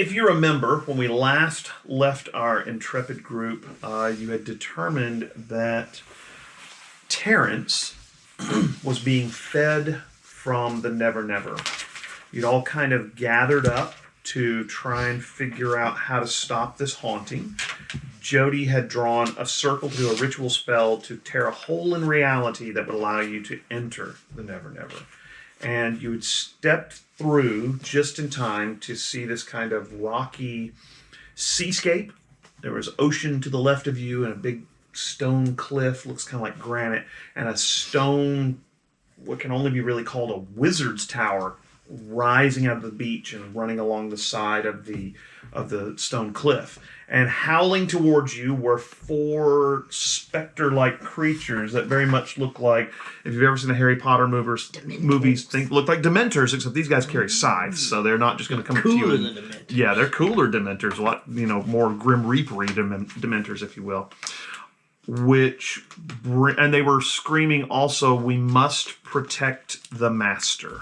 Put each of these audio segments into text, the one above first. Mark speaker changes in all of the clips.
Speaker 1: if you remember, when we last left our intrepid group, you had determined that Terrance was being fed from the Nevernever. You'd all kind of gathered up to try and figure out how to stop this haunting. Jody had drawn a circle to do a ritual spell to tear a hole in reality that would allow you to enter the Nevernever. And you had stepped through just in time to see this kind of rocky seascape. There was ocean to the left of you and a big stone cliff, looks kind of like granite, and a stone, what can only be really called a wizard's tower, rising out of the beach and running along the side of the stone cliff. And howling towards you were 4 specter-like creatures that very much look like, if you've ever seen the Harry Potter movies, look like Dementors, except these guys carry scythes, so they're not just going to come up to you.
Speaker 2: Cooler than Dementors.
Speaker 1: Yeah, they're cooler Dementors, more Grim Reaper-y Dementors, if you will. And they were screaming also, "We must protect the master."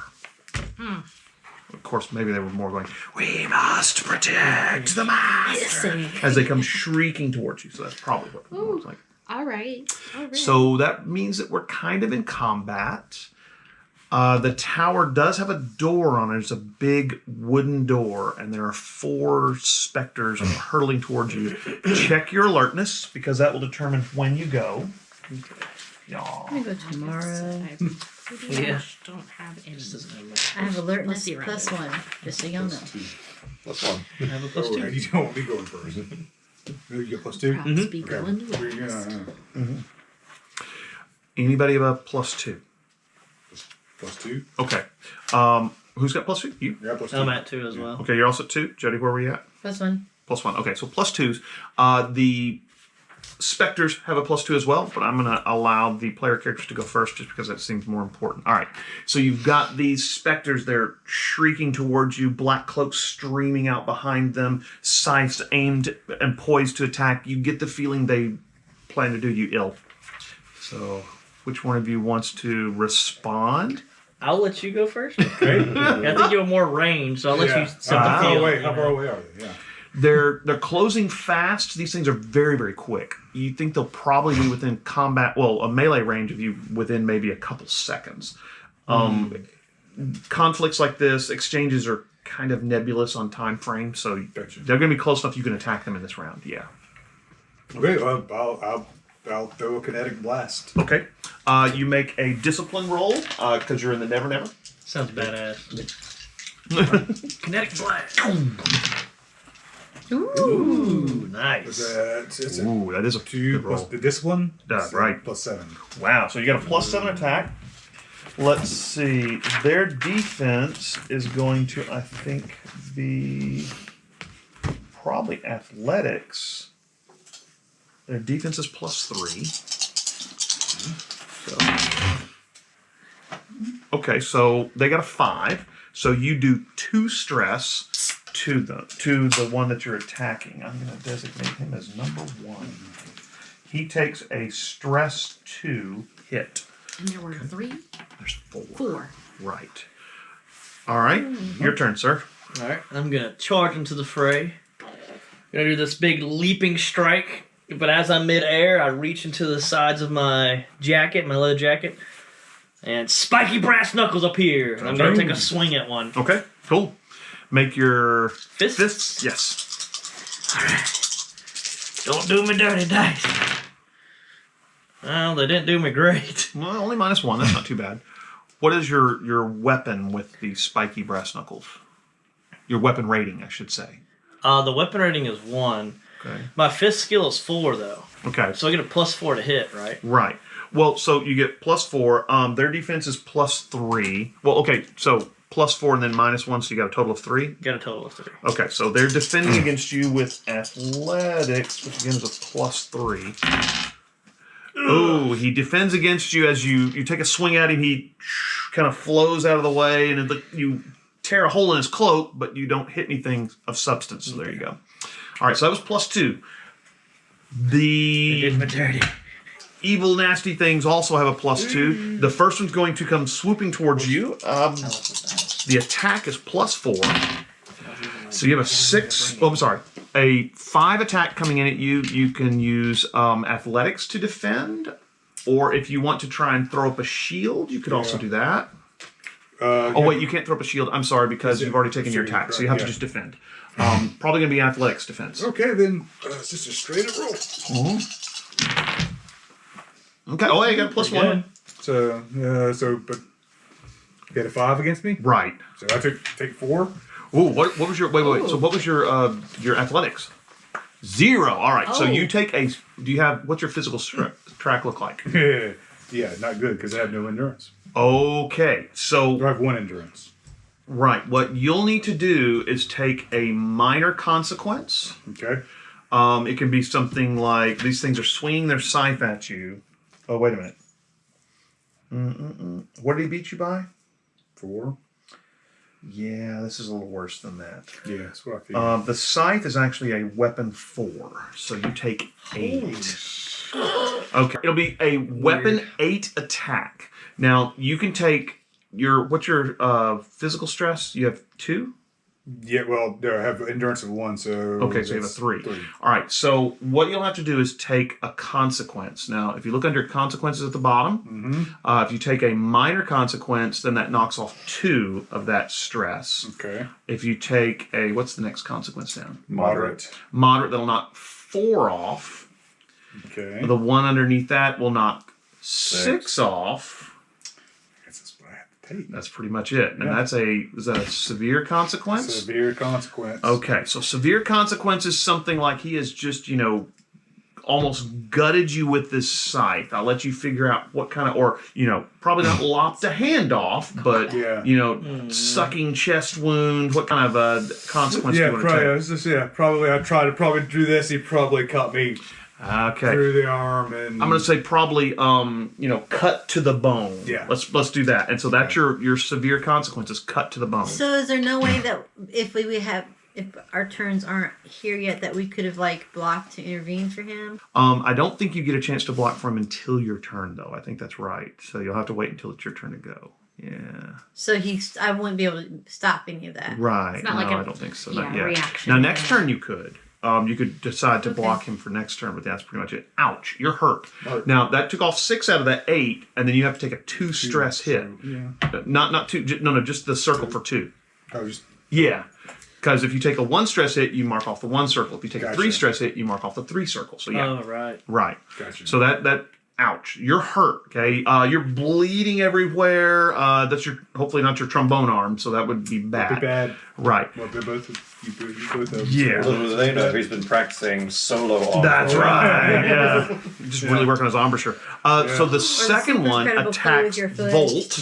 Speaker 1: Of course, maybe they were more going, "We must protect the master," as they come shrieking towards you. So that's probably what it looks like.
Speaker 3: All right.
Speaker 1: So that means that we're kind of in combat. The tower does have a door on it. It's a big wooden door, and there are 4 specters hurtling towards you. Check your alertness, because that will determine when you go.
Speaker 4: I'm going to go tomorrow.
Speaker 2: Yeah.
Speaker 3: Don't have any.
Speaker 4: I have alertness
Speaker 3: Zero.
Speaker 4: +1, just so y'all know.
Speaker 5: +1.
Speaker 2: I have a +2.
Speaker 5: You don't want me going first. You get +2?
Speaker 3: Perhaps be
Speaker 5: Okay.
Speaker 3: going to
Speaker 5: Where you
Speaker 3: last.
Speaker 5: going?
Speaker 1: Anybody have a +2?
Speaker 5: +2?
Speaker 1: Okay. Who's got +2? You?
Speaker 5: Yeah, +2.
Speaker 2: I'm at 2 as well.
Speaker 1: Okay, you're also at 2. Jody, where were you at?
Speaker 4: +1.
Speaker 1: +1. Okay, so +2s. The specters have a +2 as well, but I'm going to allow the player characters to go first just because that seems more important. All right, so you've got these specters. They're shrieking towards you, black cloaks streaming out behind them, scythes aimed and poised to attack. You get the feeling they plan to do you ill. So which one of you wants to respond?
Speaker 2: I'll let you go first. Okay. I think you have more range, so I'll let you set the
Speaker 5: How
Speaker 2: field.
Speaker 5: far away are they? Yeah.
Speaker 1: They're closing fast. These things are very, very quick. You think they'll probably be within a melee range of you within maybe a couple seconds. Conflicts like this, exchanges are kind of nebulous on time frame, so
Speaker 5: Gotcha.
Speaker 1: they're going to be close enough you can attack them in this round. Yeah.
Speaker 5: Okay, I'll throw a kinetic blast.
Speaker 1: Okay. You make a discipline roll because you're in the Nevernever.
Speaker 2: Sounds badass. Kinetic blast. Ooh, nice.
Speaker 5: It's a
Speaker 1: Ooh, that is a
Speaker 5: 2
Speaker 1: good
Speaker 5: plus
Speaker 1: roll.
Speaker 5: the discipline.
Speaker 1: Right.
Speaker 5: +7.
Speaker 1: Wow, so you got a +7 attack. Let's see. Their defense is going to, I think, be probably athletics. Their defense is +3. Okay, so they got a 5. So you do 2 stress to the one that you're attacking. I'm going to designate him as number 1. He takes a stress 2 hit.
Speaker 3: And there were 3?
Speaker 1: There's 4.
Speaker 3: 4.
Speaker 1: Right. All right. Your turn, sir.
Speaker 2: All right, I'm gonna charge into the fray. Gonna do this big leaping strike, but as I'm midair, I reach into the sides of my jacket, my leather jacket, and spiky brass knuckles appear. And I'm gonna take a swing at one.
Speaker 1: Okay. Cool. Make your
Speaker 2: Fist?
Speaker 1: fists. Yes.
Speaker 2: Don't do me dirty, dice. Well, they didn't do me great.
Speaker 1: Well, only -1. That's not too bad. What is your weapon with the spiky brass knuckles? Your weapon rating, I should say.
Speaker 2: The weapon rating is 1.
Speaker 1: Okay.
Speaker 2: My fist skill is 4, though.
Speaker 1: Okay.
Speaker 2: So I get a +4 to hit, right?
Speaker 1: Right. Well, so you get +4. Their defense is +3. Well, okay. So +4 and then -1, so you got a total of 3.
Speaker 2: Got a total of 3.
Speaker 1: Okay, so they're defending against you with athletics, which again is a +3. Oh, he defends against you as you take a swing at him. He kind of flows out of the way, and you tear a hole in his cloak, but you don't hit anything of substance. So there you go. All right, so that was +2.
Speaker 2: They did
Speaker 1: The
Speaker 2: me dirty.
Speaker 1: evil, nasty things also have a +2. The first one's going to come swooping towards you. The attack is +4. So you have a 6. Oh, I'm sorry. A 5 attack coming in at you. You can use athletics to defend, or if you want to try and throw up a shield, you could also do that. Oh wait, you can't throw up a shield. I'm sorry because you've already taken your attack, so you have to just defend. Probably going to be athletics defense.
Speaker 5: Okay, then it's just a straight up roll.
Speaker 1: Okay. Oh, yeah, you got a +1.
Speaker 5: So, but you had a 5 against me.
Speaker 1: Right.
Speaker 5: So I take 4.
Speaker 1: Ooh, what was your wait? So what was your athletics? 0. All right. So you take a. Do you have what's your physical track look like?
Speaker 5: Yeah, not good because I have no endurance.
Speaker 1: Okay. So
Speaker 5: I have 1 endurance.
Speaker 1: right. What you'll need to do is take a minor consequence.
Speaker 5: Okay.
Speaker 1: It can be something like these things are swinging their scythe at you. Oh, wait a minute. What did he beat you by?
Speaker 5: 4.
Speaker 1: Yeah, this is a little worse than that.
Speaker 5: Yeah, that's what I feel.
Speaker 1: The scythe is actually a weapon 4, so you take 8. Okay, it'll be a weapon 8 attack. Now you can take what's your physical stress? You have 2.
Speaker 5: Yeah, well, I have endurance of 1, so
Speaker 1: Okay, so you have a 3. All right, so what you'll have to do is take a consequence. Now, if you look under consequences at the bottom, if you take a minor consequence, then that knocks off 2 of that stress.
Speaker 5: Okay.
Speaker 1: If you take a, what's the next consequence down?
Speaker 5: Moderate.
Speaker 1: Moderate, that'll knock 4 off.
Speaker 5: Okay.
Speaker 1: The one underneath that will knock 6 off.
Speaker 5: That's what I have to take.
Speaker 1: That's pretty much it. And is that a severe consequence?
Speaker 5: Severe consequence.
Speaker 1: Okay, so severe consequence is something like he has just, almost gutted you with this scythe. I'll let you figure out what kind of, or, probably not lopped a hand off, but, sucking chest wound. What kind of consequence do you want to take?
Speaker 5: Probably I tried to do this. He probably cut me through the arm, and
Speaker 1: I'm going to say probably, cut to the bone.
Speaker 5: Yeah.
Speaker 1: Let's do that. And so that's your severe consequences, cut to the bone.
Speaker 4: So is there no way that if our turns aren't here yet, that we could have blocked to intervene for him?
Speaker 1: I don't think you get a chance to block for him until your turn, though. I think that's right. So you'll have to wait until it's your turn to go. Yeah.
Speaker 4: So I wouldn't be able to stop any of that.
Speaker 1: Right.
Speaker 3: not
Speaker 1: No,
Speaker 3: like a-
Speaker 1: I don't think so.
Speaker 3: yeah,
Speaker 1: Not yet.
Speaker 3: reaction.
Speaker 1: Now, next turn you could. You could decide to block him for next turn, but that's pretty much it. Ouch, you're hurt. Now, that took off 6 out of that 8, and then you have to take a 2 stress hit.
Speaker 5: Yeah.
Speaker 1: Not 2, no, just the circle for 2.
Speaker 5: Just
Speaker 1: Yeah. Because if you take a 1 stress hit, you mark off the 1 circle. If you take a 3
Speaker 5: Gotcha.
Speaker 1: stress hit, you mark off the 3 circle. So, yeah.
Speaker 2: Oh, right.
Speaker 1: Right.
Speaker 5: Gotcha.
Speaker 1: So that ouch, you're hurt, okay? You're bleeding everywhere. That's hopefully not your trombone arm, so that would be bad.
Speaker 5: Be bad.
Speaker 1: Right.
Speaker 5: Well, they're both you both have.
Speaker 1: Yeah.
Speaker 6: Little do they know he's been practicing solo on.
Speaker 1: That's right. Yeah. Just really working on his embouchure. So the second
Speaker 4: super
Speaker 1: one
Speaker 4: incredible play with
Speaker 1: attacks
Speaker 4: your foot.
Speaker 1: Volt.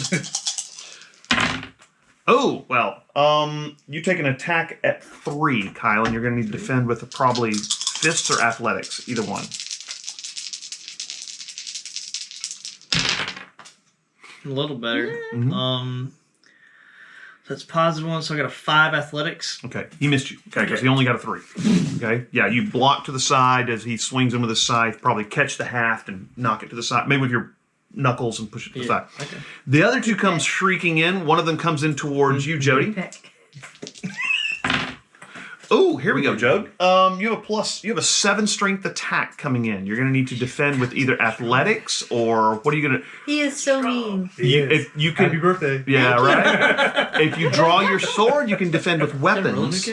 Speaker 1: Oh, well. You take an attack at 3, Kyle, and you're going to need to defend with probably fists or athletics, either one.
Speaker 2: A little better.
Speaker 1: Mm-hmm.
Speaker 2: That's +1, so I got a 5 athletics.
Speaker 1: Okay, he missed you. Okay, because he only got a 3. Okay, yeah, you block to the side as he swings in with his scythe. Probably catch the haft and knock it to the side, maybe with your knuckles and push it to the side.
Speaker 2: Okay.
Speaker 1: The other 2 come shrieking in. One of them comes in towards you, Jody. Oh, here we go, Jode. You have a 7 strength attack coming in. You're going to need to defend with either athletics or what are you going to?
Speaker 4: He is so mean.
Speaker 1: If you can,
Speaker 5: Happy birthday.
Speaker 1: yeah, right. If you draw your sword, you can defend with weapons.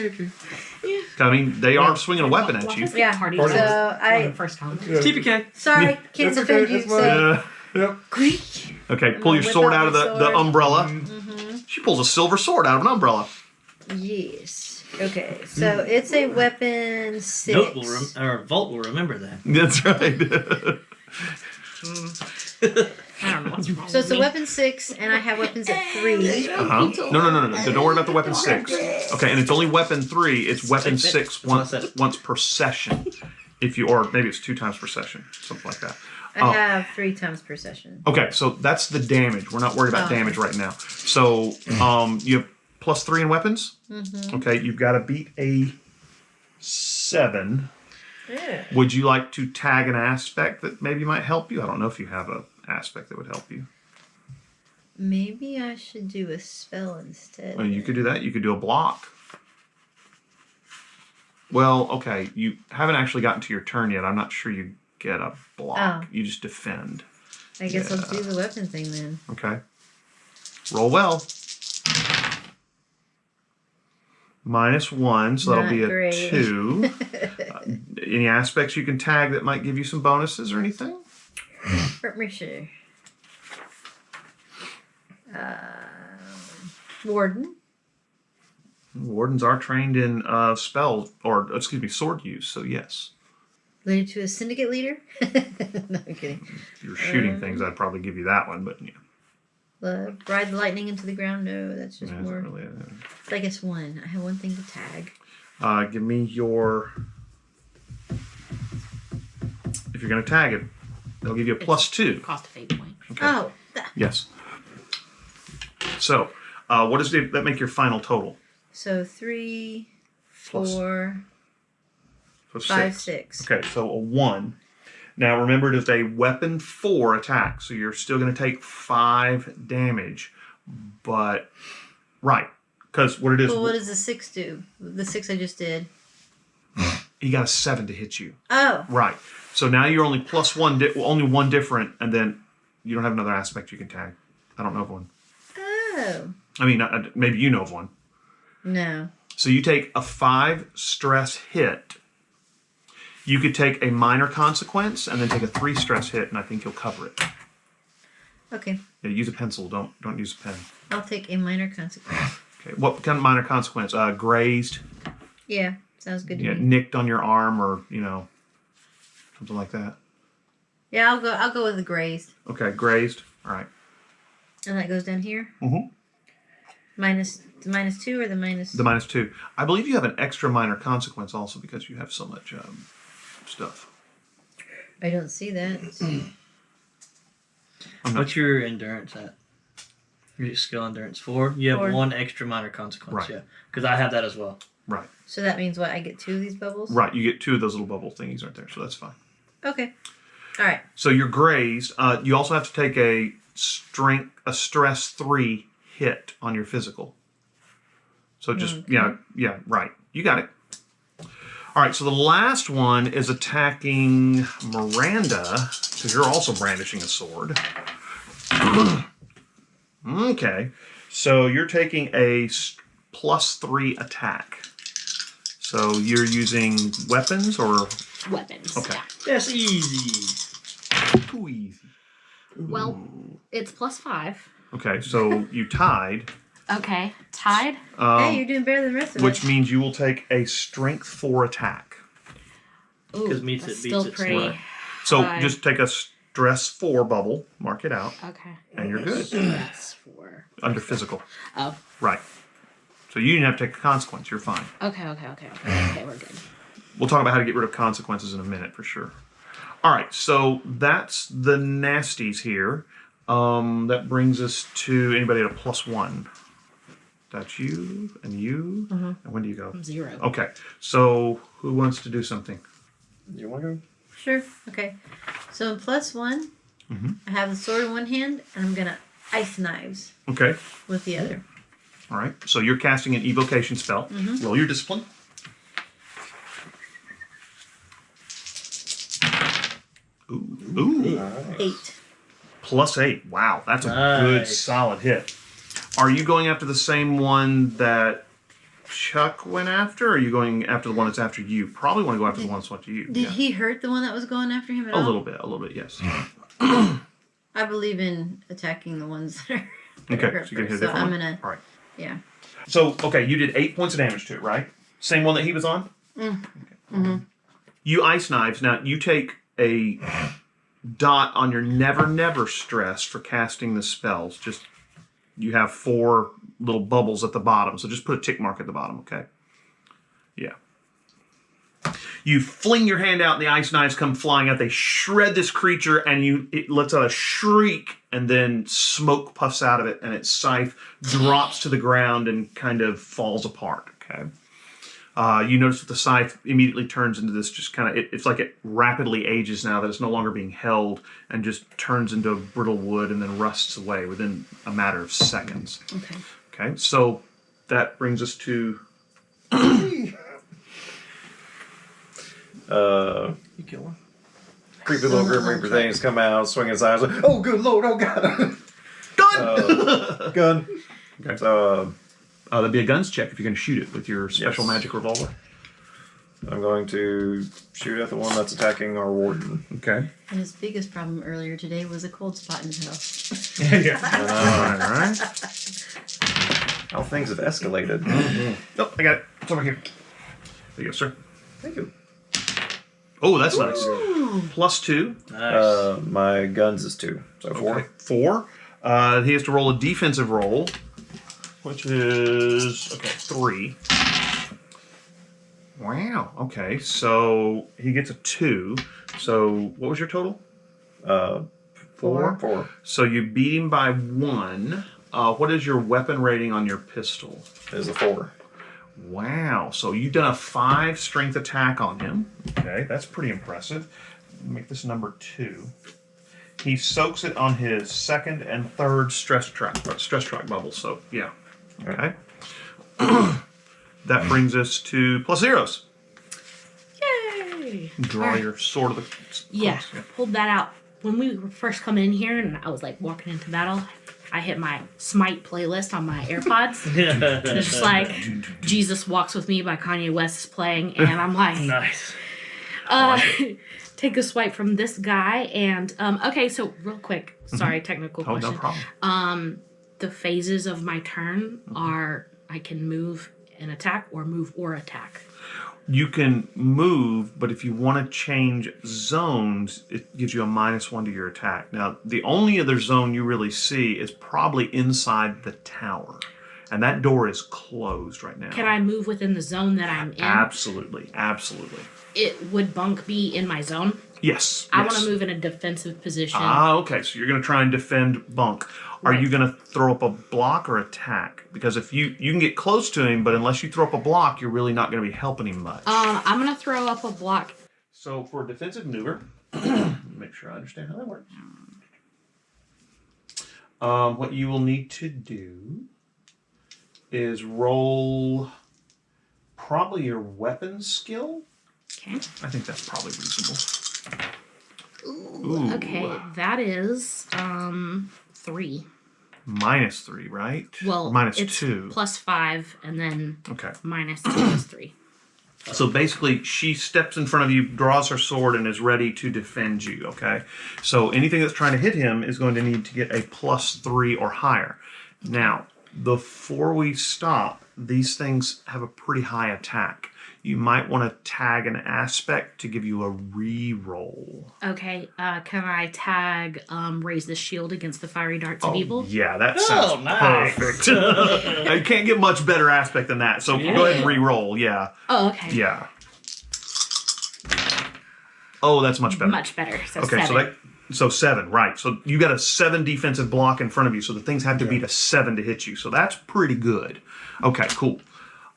Speaker 1: I mean, they are swinging a weapon at you.
Speaker 4: Yeah.
Speaker 3: Party
Speaker 4: So
Speaker 3: time.
Speaker 4: I
Speaker 3: First time.
Speaker 2: TPK.
Speaker 4: sorry, can't
Speaker 5: That's
Speaker 4: defend
Speaker 5: okay,
Speaker 4: you.
Speaker 5: that's
Speaker 4: So
Speaker 1: Yeah.
Speaker 4: quick.
Speaker 1: Okay, pull your
Speaker 4: Whip
Speaker 1: sword
Speaker 4: out
Speaker 1: out of
Speaker 4: my
Speaker 1: the
Speaker 4: sword.
Speaker 1: umbrella. She pulls a silver sword out of an umbrella.
Speaker 4: Yes. Okay. So it's a weapon 6.
Speaker 2: Volt will remember that.
Speaker 1: That's right.
Speaker 3: I don't know what's wrong.
Speaker 4: So it's a weapon 6, and I have weapons at 3.
Speaker 1: Uh-huh. No. Don't worry about the weapon 6. Okay, and it's only weapon 3. It's weapon 6 once per session. Or maybe it's 2 times per session, something like that.
Speaker 4: I have 3 times per session.
Speaker 1: Okay, so that's the damage. We're not worried about damage right now. So you have +3 in weapons. Mm-hmm. Okay, you've got to beat a 7.
Speaker 4: Yeah.
Speaker 1: Would you like to tag an aspect that maybe might help you? I don't know if you have an aspect that would help you.
Speaker 4: Maybe I should do a spell instead.
Speaker 1: Well, you could do that. You could do a block. Well, okay. You haven't actually gotten to your turn yet. I'm not sure you get a block.
Speaker 4: Oh.
Speaker 1: You just defend.
Speaker 4: I guess I'll do the weapon thing then.
Speaker 1: Okay. Roll well. -1, so that'll
Speaker 4: Not
Speaker 1: be a
Speaker 4: great.
Speaker 1: 2. Any aspects you can tag that might give you some bonuses or anything?
Speaker 4: Let me see. Warden.
Speaker 1: Wardens are trained in spell, or excuse me, sword use, so yes.
Speaker 4: Related to a syndicate leader? No, I'm kidding.
Speaker 1: If you're shooting things, I'd probably give you that one, but yeah.
Speaker 4: Ride the lightning into the ground? No, that's just
Speaker 1: Yeah,
Speaker 4: more.
Speaker 1: it's not really
Speaker 4: I guess one. I have one thing to tag.
Speaker 1: give me your... If you're going to tag it, they'll give you a +2.
Speaker 3: Cost of fate point.
Speaker 1: Okay.
Speaker 4: Oh,
Speaker 1: Yes. So, what does that make your final total?
Speaker 4: so 3,
Speaker 1: Plus.
Speaker 4: 4,
Speaker 1: So
Speaker 4: 5, 6.
Speaker 1: Okay, so a 1. Now remember, it is a weapon 4 attack, so you're still going to take 5 damage. But, right, because what it is...
Speaker 4: Well, what does the 6 do? The 6 I just did.
Speaker 1: He got a 7 to hit you.
Speaker 4: Oh,
Speaker 1: Right. So now you're only +1, only 1 different, and then you don't have another aspect you can tag. I don't know of one.
Speaker 4: oh.
Speaker 1: I mean, maybe you know of one.
Speaker 4: No.
Speaker 1: So you take a 5 stress hit. You could take a minor consequence and then take a 3 stress hit, and I think you'll cover it.
Speaker 4: Okay.
Speaker 1: Yeah, use a pencil. Don't use a pen.
Speaker 4: I'll take a minor consequence.
Speaker 1: Okay. What kind of minor consequence? Grazed.
Speaker 4: Yeah, sounds good to
Speaker 1: Yeah,
Speaker 4: me.
Speaker 1: nicked on your arm, or something like that.
Speaker 4: Yeah, I'll go with the grazed.
Speaker 1: Okay, grazed. All right.
Speaker 4: And that goes down here?
Speaker 1: Mhm.
Speaker 4: Minus the -2 or the minus...
Speaker 1: The -2. I believe you have an extra minor consequence also because you have so much stuff.
Speaker 4: I don't see that.
Speaker 2: What's your endurance at? Your skill endurance 4? You have
Speaker 4: 4.
Speaker 2: 1 extra minor consequence,
Speaker 1: Right.
Speaker 2: yeah. Because I have that as well.
Speaker 1: Right.
Speaker 4: So that means what? I get 2 of these bubbles?
Speaker 1: Right. You get 2 of those little bubble thingies right there, so that's fine.
Speaker 4: Okay. All right.
Speaker 1: So you're grazed. You also have to take a stress 3 hit on your physical. So just
Speaker 4: Okay.
Speaker 1: yeah, right. You got it. All right. So the last one is attacking Miranda because you're also brandishing a sword. Okay. So you're taking a +3 attack. So you're using weapons or
Speaker 3: Weapons.
Speaker 1: okay.
Speaker 3: Yeah.
Speaker 2: That's easy.
Speaker 1: Too easy.
Speaker 3: Well, it's +5.
Speaker 1: Okay, so you tied,
Speaker 3: Okay. Tied.
Speaker 4: Hey, you're doing better than the rest of us.
Speaker 1: which means you will take a strength 4 attack.
Speaker 3: Ooh,
Speaker 2: 'Cause meets
Speaker 3: that's
Speaker 2: it,
Speaker 3: still
Speaker 2: beats it,
Speaker 3: pretty.
Speaker 2: right.
Speaker 1: So
Speaker 3: High.
Speaker 1: just take a stress 4 bubble, mark it out,
Speaker 3: Okay.
Speaker 1: and you're good.
Speaker 3: That's 4.
Speaker 1: Under physical.
Speaker 3: Oh.
Speaker 1: Right. So you didn't have to take a consequence, you're fine.
Speaker 3: Okay. Okay, we're good.
Speaker 1: We'll talk about how to get rid of consequences in a minute for sure. All right, so that's the nasties here. That brings us to anybody at a +1. That's you and you. And when do you go?
Speaker 3: 0.
Speaker 1: Okay, so who wants to do something?
Speaker 6: You want to go?
Speaker 4: Sure. Okay. So in +1, I have the sword in one hand, and I'm going to ice knives
Speaker 1: Okay,
Speaker 4: with the other.
Speaker 1: all right. So you're casting an evocation spell. Roll your discipline. Ooh.
Speaker 4: 8.
Speaker 1: +8. Wow, that's a good
Speaker 2: Nice.
Speaker 1: solid hit. Are you going after the same one that Chuck went after, or are you going after the one that's after you? Probably want to go after the one that's after you.
Speaker 4: Did he hurt the one that was going after him at
Speaker 1: A
Speaker 4: all?
Speaker 1: little bit, yes.
Speaker 4: I believe in attacking the ones that are
Speaker 1: Okay,
Speaker 4: hurt
Speaker 1: so you're going to hit
Speaker 4: first,
Speaker 1: a different
Speaker 4: I'm
Speaker 1: one?
Speaker 4: gonna,
Speaker 1: All right.
Speaker 4: yeah.
Speaker 1: So, okay, you did 8 points of damage to it, right? Same one that he was on? Okay. You ice knives. Now, you take a dot on your Nevernever stress for casting the spells. Just, you have 4 little bubbles at the bottom, so just put a tick mark at the bottom, okay? Yeah. You fling your hand out, and the ice knives come flying out. They shred this creature, and it lets out a shriek, and then smoke puffs out of it, and its scythe drops to the ground and kind of falls apart. Okay. You notice that the scythe immediately turns into this just kind of, it's like it rapidly ages now that it's no longer being held and just turns into brittle wood and then rusts away within a matter of seconds.
Speaker 2: You kill one.
Speaker 6: Creepy little Grim Reaper things come out, swing his eyes, like, oh, good lord, oh, God.
Speaker 1: Gun!
Speaker 6: Gun.
Speaker 1: Okay.
Speaker 6: So,
Speaker 1: That'd be a guns check if you're going to shoot it with your special
Speaker 6: Yes.
Speaker 1: magic revolver.
Speaker 6: I'm going to shoot at the one that's attacking our warden.
Speaker 1: Okay.
Speaker 4: And his biggest problem earlier today was a cold spot in his house.
Speaker 5: Yeah.
Speaker 1: All right.
Speaker 6: How things have escalated.
Speaker 1: Oh, I got it. It's over here. There you go, sir.
Speaker 6: Thank you.
Speaker 1: Oh, that's nice. +2.
Speaker 2: Nice.
Speaker 6: My guns is 2, so 4.
Speaker 1: Okay. 4. He has to roll a defensive roll, which is 3. Wow. Okay, so he gets a 2. So what was your total? 4.
Speaker 6: 4.
Speaker 1: So you beat him by 1. What is your weapon rating on your pistol?
Speaker 6: Is a 4.
Speaker 1: Wow. So you've done a 5 strength attack on him. Okay, that's pretty impressive. Make this number 2. He soaks it on his second and third stress track bubble. So yeah. Okay. That brings us to plus zeros.
Speaker 3: Yay!
Speaker 1: Draw
Speaker 3: Alright.
Speaker 1: your sword of the.
Speaker 3: Yeah,
Speaker 1: close,
Speaker 3: pulled that out. When we were first coming in here and I was like walking into battle, I hit my Smite playlist on my AirPods. And it's just like Jesus Walks With Me by Kanye West is playing, and I'm like,
Speaker 2: Nice.
Speaker 3: take a swipe from this guy. And okay, so real quick, sorry, technical
Speaker 1: Oh, no
Speaker 3: question.
Speaker 1: problem.
Speaker 3: The phases of my turn are I can move and attack, or move or attack.
Speaker 1: You can move, but if you want to change zones, it gives you a -1 to your attack. Now, the only other zone you really see is probably inside the tower. And that door is closed right now.
Speaker 3: Can I move within the zone that I'm in?
Speaker 1: Absolutely. Absolutely.
Speaker 3: It would Bunk be in my zone?
Speaker 1: Yes.
Speaker 3: I
Speaker 1: yes.
Speaker 3: want to move in a defensive position.
Speaker 1: Okay. So you're going to try and defend Bunk. Are
Speaker 3: Right.
Speaker 1: you going to throw up a block or attack? Because if you can get close to him, but unless you throw up a block, you're really not going to be helping him much.
Speaker 3: I'm gonna throw up a block.
Speaker 1: So for a defensive maneuver, make sure I understand how that works. What you will need to do is roll probably your weapons skill.
Speaker 3: Okay.
Speaker 1: I think that's probably reasonable.
Speaker 3: Ooh. Okay, that is 3.
Speaker 1: -3, right?
Speaker 3: Well,
Speaker 1: minus
Speaker 3: it's
Speaker 1: 2.
Speaker 3: +5, and then
Speaker 1: Okay.
Speaker 3: -2 is 3.
Speaker 1: So basically, she steps in front of you, draws her sword, and is ready to defend you, okay? So anything that's trying to hit him is going to need to get a +3 or higher. Now, before we stop, these things have a pretty high attack. You might want to tag an aspect to give you a re-roll.
Speaker 3: Okay, can I tag raise the shield against the fiery darts of evil?
Speaker 1: Yeah, that sounds
Speaker 2: nice.
Speaker 1: perfect. You can't get much better aspect than that. So go ahead and re-roll, yeah.
Speaker 3: Oh, okay.
Speaker 1: Yeah. Oh, that's much better.
Speaker 3: Much better. So
Speaker 1: Okay,
Speaker 3: 7.
Speaker 1: so 7, right. So you got a 7 defensive block in front of you, so the things have to beat a 7 to hit you. So that's pretty good. Okay, cool.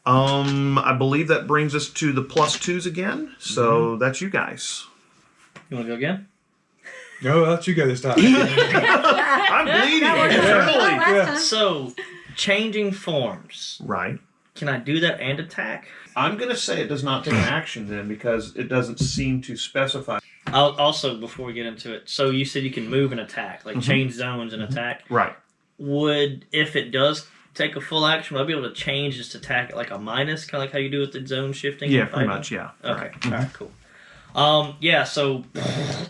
Speaker 1: I believe that brings us to the +2s again. So that's you guys.
Speaker 2: You want to go again?
Speaker 5: No, I'll let you go this time.
Speaker 1: I'm bleeding internally.
Speaker 5: Yeah.
Speaker 2: So, changing forms.
Speaker 1: Right.
Speaker 2: Can I do that and attack?
Speaker 1: I'm going to say it does not take an action then because it doesn't seem to specify.
Speaker 2: Also, before we get into it, so you said you can move and attack, like change zones and attack.
Speaker 1: Right.
Speaker 2: Would, if it does take a full action, would I be able to change just attack at like a minus, kind of like how you do with the zone shifting?
Speaker 1: Yeah,
Speaker 2: and
Speaker 1: pretty
Speaker 2: fighting?
Speaker 1: much, yeah.
Speaker 2: Okay,
Speaker 1: Right.
Speaker 2: alright, cool. Yeah, so,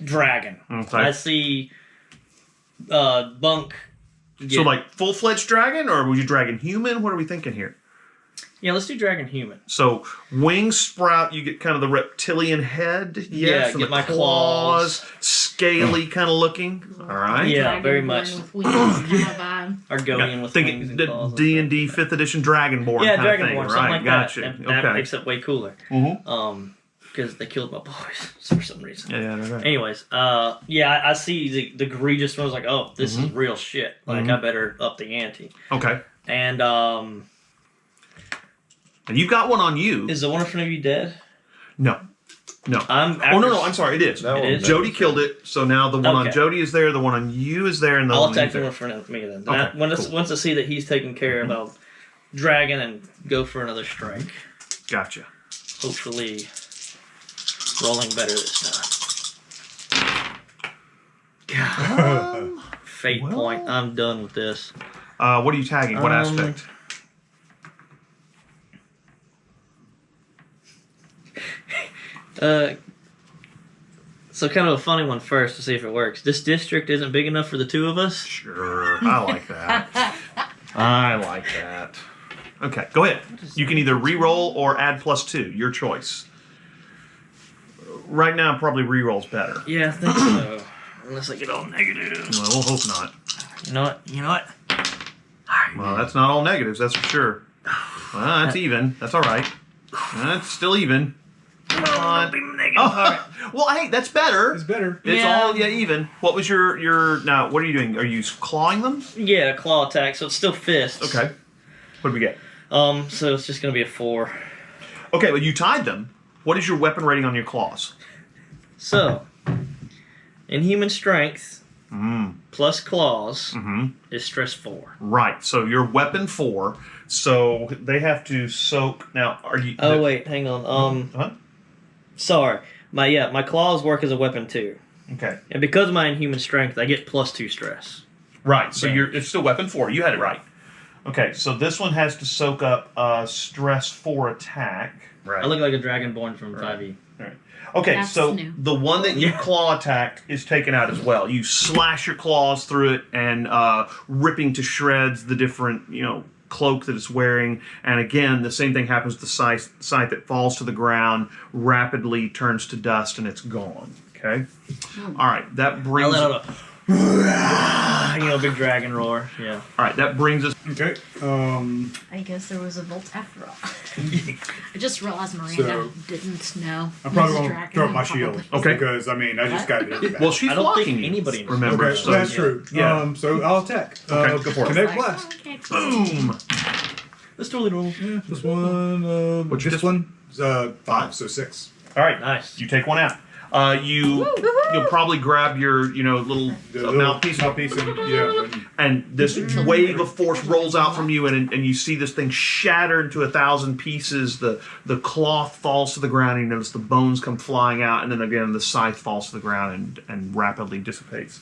Speaker 2: dragon.
Speaker 1: Okay.
Speaker 2: I see Bunk.
Speaker 1: So like full-fledged dragon, or would you dragon human? What are we thinking here?
Speaker 2: Yeah, let's do dragon human.
Speaker 1: So wings sprout, you get kind of the reptilian head, yes,
Speaker 2: Yeah,
Speaker 1: and
Speaker 2: get
Speaker 1: the
Speaker 2: my claws.
Speaker 1: scaly kind of looking. All right.
Speaker 2: Yeah, very much.
Speaker 3: With wings, kind of vibe.
Speaker 2: Argonian with wings
Speaker 1: Thinking
Speaker 2: and
Speaker 1: the
Speaker 2: claws.
Speaker 1: D&D 5th edition Dragonborn
Speaker 2: Yeah,
Speaker 1: kind of thing,
Speaker 2: Dragonborn,
Speaker 1: right?
Speaker 2: something like
Speaker 1: Gotcha.
Speaker 2: that. And that
Speaker 1: Okay.
Speaker 2: makes it way cooler.
Speaker 1: Mhm.
Speaker 2: Because they killed my boys for some reason.
Speaker 1: Yeah, that's right.
Speaker 2: Anyways, yeah, I see the egregious one. I was like, oh, this is real shit. Like, I better up the ante.
Speaker 1: Okay.
Speaker 2: And
Speaker 1: And you've got one on you.
Speaker 2: is the one in front of you dead?
Speaker 1: No. No.
Speaker 2: I'm
Speaker 1: No, I'm sorry, it is.
Speaker 6: That
Speaker 2: It
Speaker 6: one-
Speaker 2: is?
Speaker 1: Jody killed it, so now the one on
Speaker 2: Okay.
Speaker 1: Jody is there, the one on you is there, and the
Speaker 2: I'll
Speaker 1: one on
Speaker 2: attack the
Speaker 1: you
Speaker 2: one
Speaker 1: is
Speaker 2: in front of me then.
Speaker 1: Okay,
Speaker 2: Once
Speaker 1: cool.
Speaker 2: I see that he's taken care of, I'll dragon and go for another strike.
Speaker 1: Gotcha.
Speaker 2: Hopefully rolling better this time. God. Fate point. I'm done with this.
Speaker 1: What are you tagging? What aspect?
Speaker 2: So kind of a funny one first to see if it works. This district isn't big enough for the two of us.
Speaker 1: Sure. I like that. I like that. Okay, go ahead. You can either re-roll or add +2. Your choice. Right now, probably re-roll's better.
Speaker 2: Yeah, I think so. Unless I get all negative.
Speaker 1: Well, we'll hope not.
Speaker 2: You know what? You know what?
Speaker 1: Well, that's not all negatives, that's for sure. Well, that's even. That's all right. That's still even. Come on. Oh, well, hey, that's better.
Speaker 5: It's better.
Speaker 1: It's
Speaker 2: Yeah.
Speaker 1: all even. What was your now? What are you doing? Are you clawing them?
Speaker 2: Yeah, claw attack. So it's still fists.
Speaker 1: Okay. What did we get?
Speaker 2: So it's just gonna be a 4.
Speaker 1: Okay, but you tied them. What is your weapon rating on your claws?
Speaker 2: So, in human strength plus claws is stress 4.
Speaker 1: Right. So your weapon 4. So they have to soak. Now, are you?
Speaker 2: Oh wait, hang on.
Speaker 1: Huh?
Speaker 2: Sorry. My claws work as a weapon too,
Speaker 1: Okay.
Speaker 2: and because of my inhuman strength, I get +2 stress.
Speaker 1: Right. So
Speaker 2: Damage.
Speaker 1: it's still weapon 4. You had it right. Okay. So this one has to soak up stress 4 attack. Right.
Speaker 2: I look like a dragonborn from 5e.
Speaker 1: Okay,
Speaker 3: That's
Speaker 1: so
Speaker 3: new.
Speaker 1: the one that you claw attack is taken out as well. You slash your claws through it and ripping to shreds the different, cloak that it's wearing. And again, the same thing happens to the scythe that falls to the ground, rapidly turns to dust, and it's gone. Okay? All right, that
Speaker 2: I
Speaker 1: brings...
Speaker 2: let out a big dragon roar. Yeah.
Speaker 1: All right, that brings us...
Speaker 5: Okay.
Speaker 4: I guess there was a volt after all.
Speaker 3: I just realized Miranda
Speaker 5: So-
Speaker 3: didn't know.
Speaker 5: I'm probably
Speaker 3: Mrs.
Speaker 5: going to
Speaker 3: Dragon
Speaker 5: throw up my
Speaker 3: probably-
Speaker 5: shield.
Speaker 1: Okay.
Speaker 5: Because, I just got it.
Speaker 1: Well, she's
Speaker 2: I don't think
Speaker 1: blocking you,
Speaker 2: anybody knows.
Speaker 1: remember.
Speaker 5: Okay,
Speaker 1: so
Speaker 5: that's true.
Speaker 1: Yeah.
Speaker 5: So I'll attack.
Speaker 1: Okay, go for it.
Speaker 5: Connect
Speaker 3: Like,
Speaker 5: blast.
Speaker 3: okay,
Speaker 1: Boom!
Speaker 2: Let's totally roll.
Speaker 5: Yeah, this one.
Speaker 1: What's your
Speaker 5: this one? 5, so 6.
Speaker 1: All right,
Speaker 2: Nice.
Speaker 1: you take one out. You'll probably grab your, little mouthpiece, and this wave of force rolls out from you, and you see this thing shatter into 1,000 pieces. The cloth falls to the ground, and you notice the bones come flying out, and then again the scythe falls to the ground and rapidly dissipates.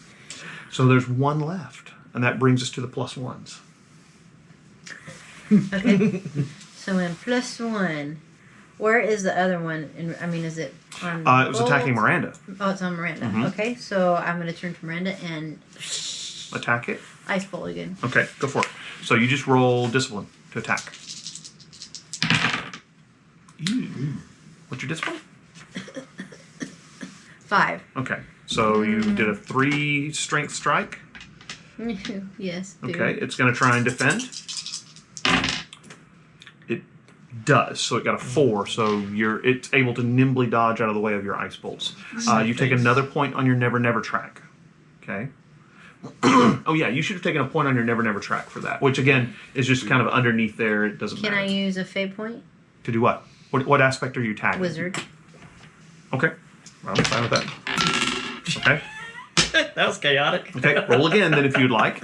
Speaker 1: So there's one left, and that brings us to the +1s.
Speaker 4: Okay. So in +1, where is the other one? Is it on?
Speaker 1: It was attacking Miranda.
Speaker 4: Oh, it's on Miranda. Okay, so I'm going to turn to Miranda and
Speaker 1: Attack it.
Speaker 4: ice bowl again.
Speaker 1: Okay, go for it. So you just roll discipline to attack. What's your discipline?
Speaker 4: 5.
Speaker 1: Okay, so you did a 3 strength strike.
Speaker 4: Yes. dude.
Speaker 1: Okay, it's going to try and defend. It does, so it got a 4. So it's able to nimbly dodge out of the way of your ice bolts. You take another point on your Nevernever track. Okay. Oh yeah, you should have taken a point on your Nevernever track for that, which again is just kind of underneath there. It doesn't
Speaker 4: Can
Speaker 1: matter.
Speaker 4: I use a fate point?
Speaker 1: To do what? What aspect are you tagging?
Speaker 4: Wizard.
Speaker 1: Okay. Well, I'm fine with that. Okay.
Speaker 2: That was chaotic.
Speaker 1: Okay, roll again then if you'd like.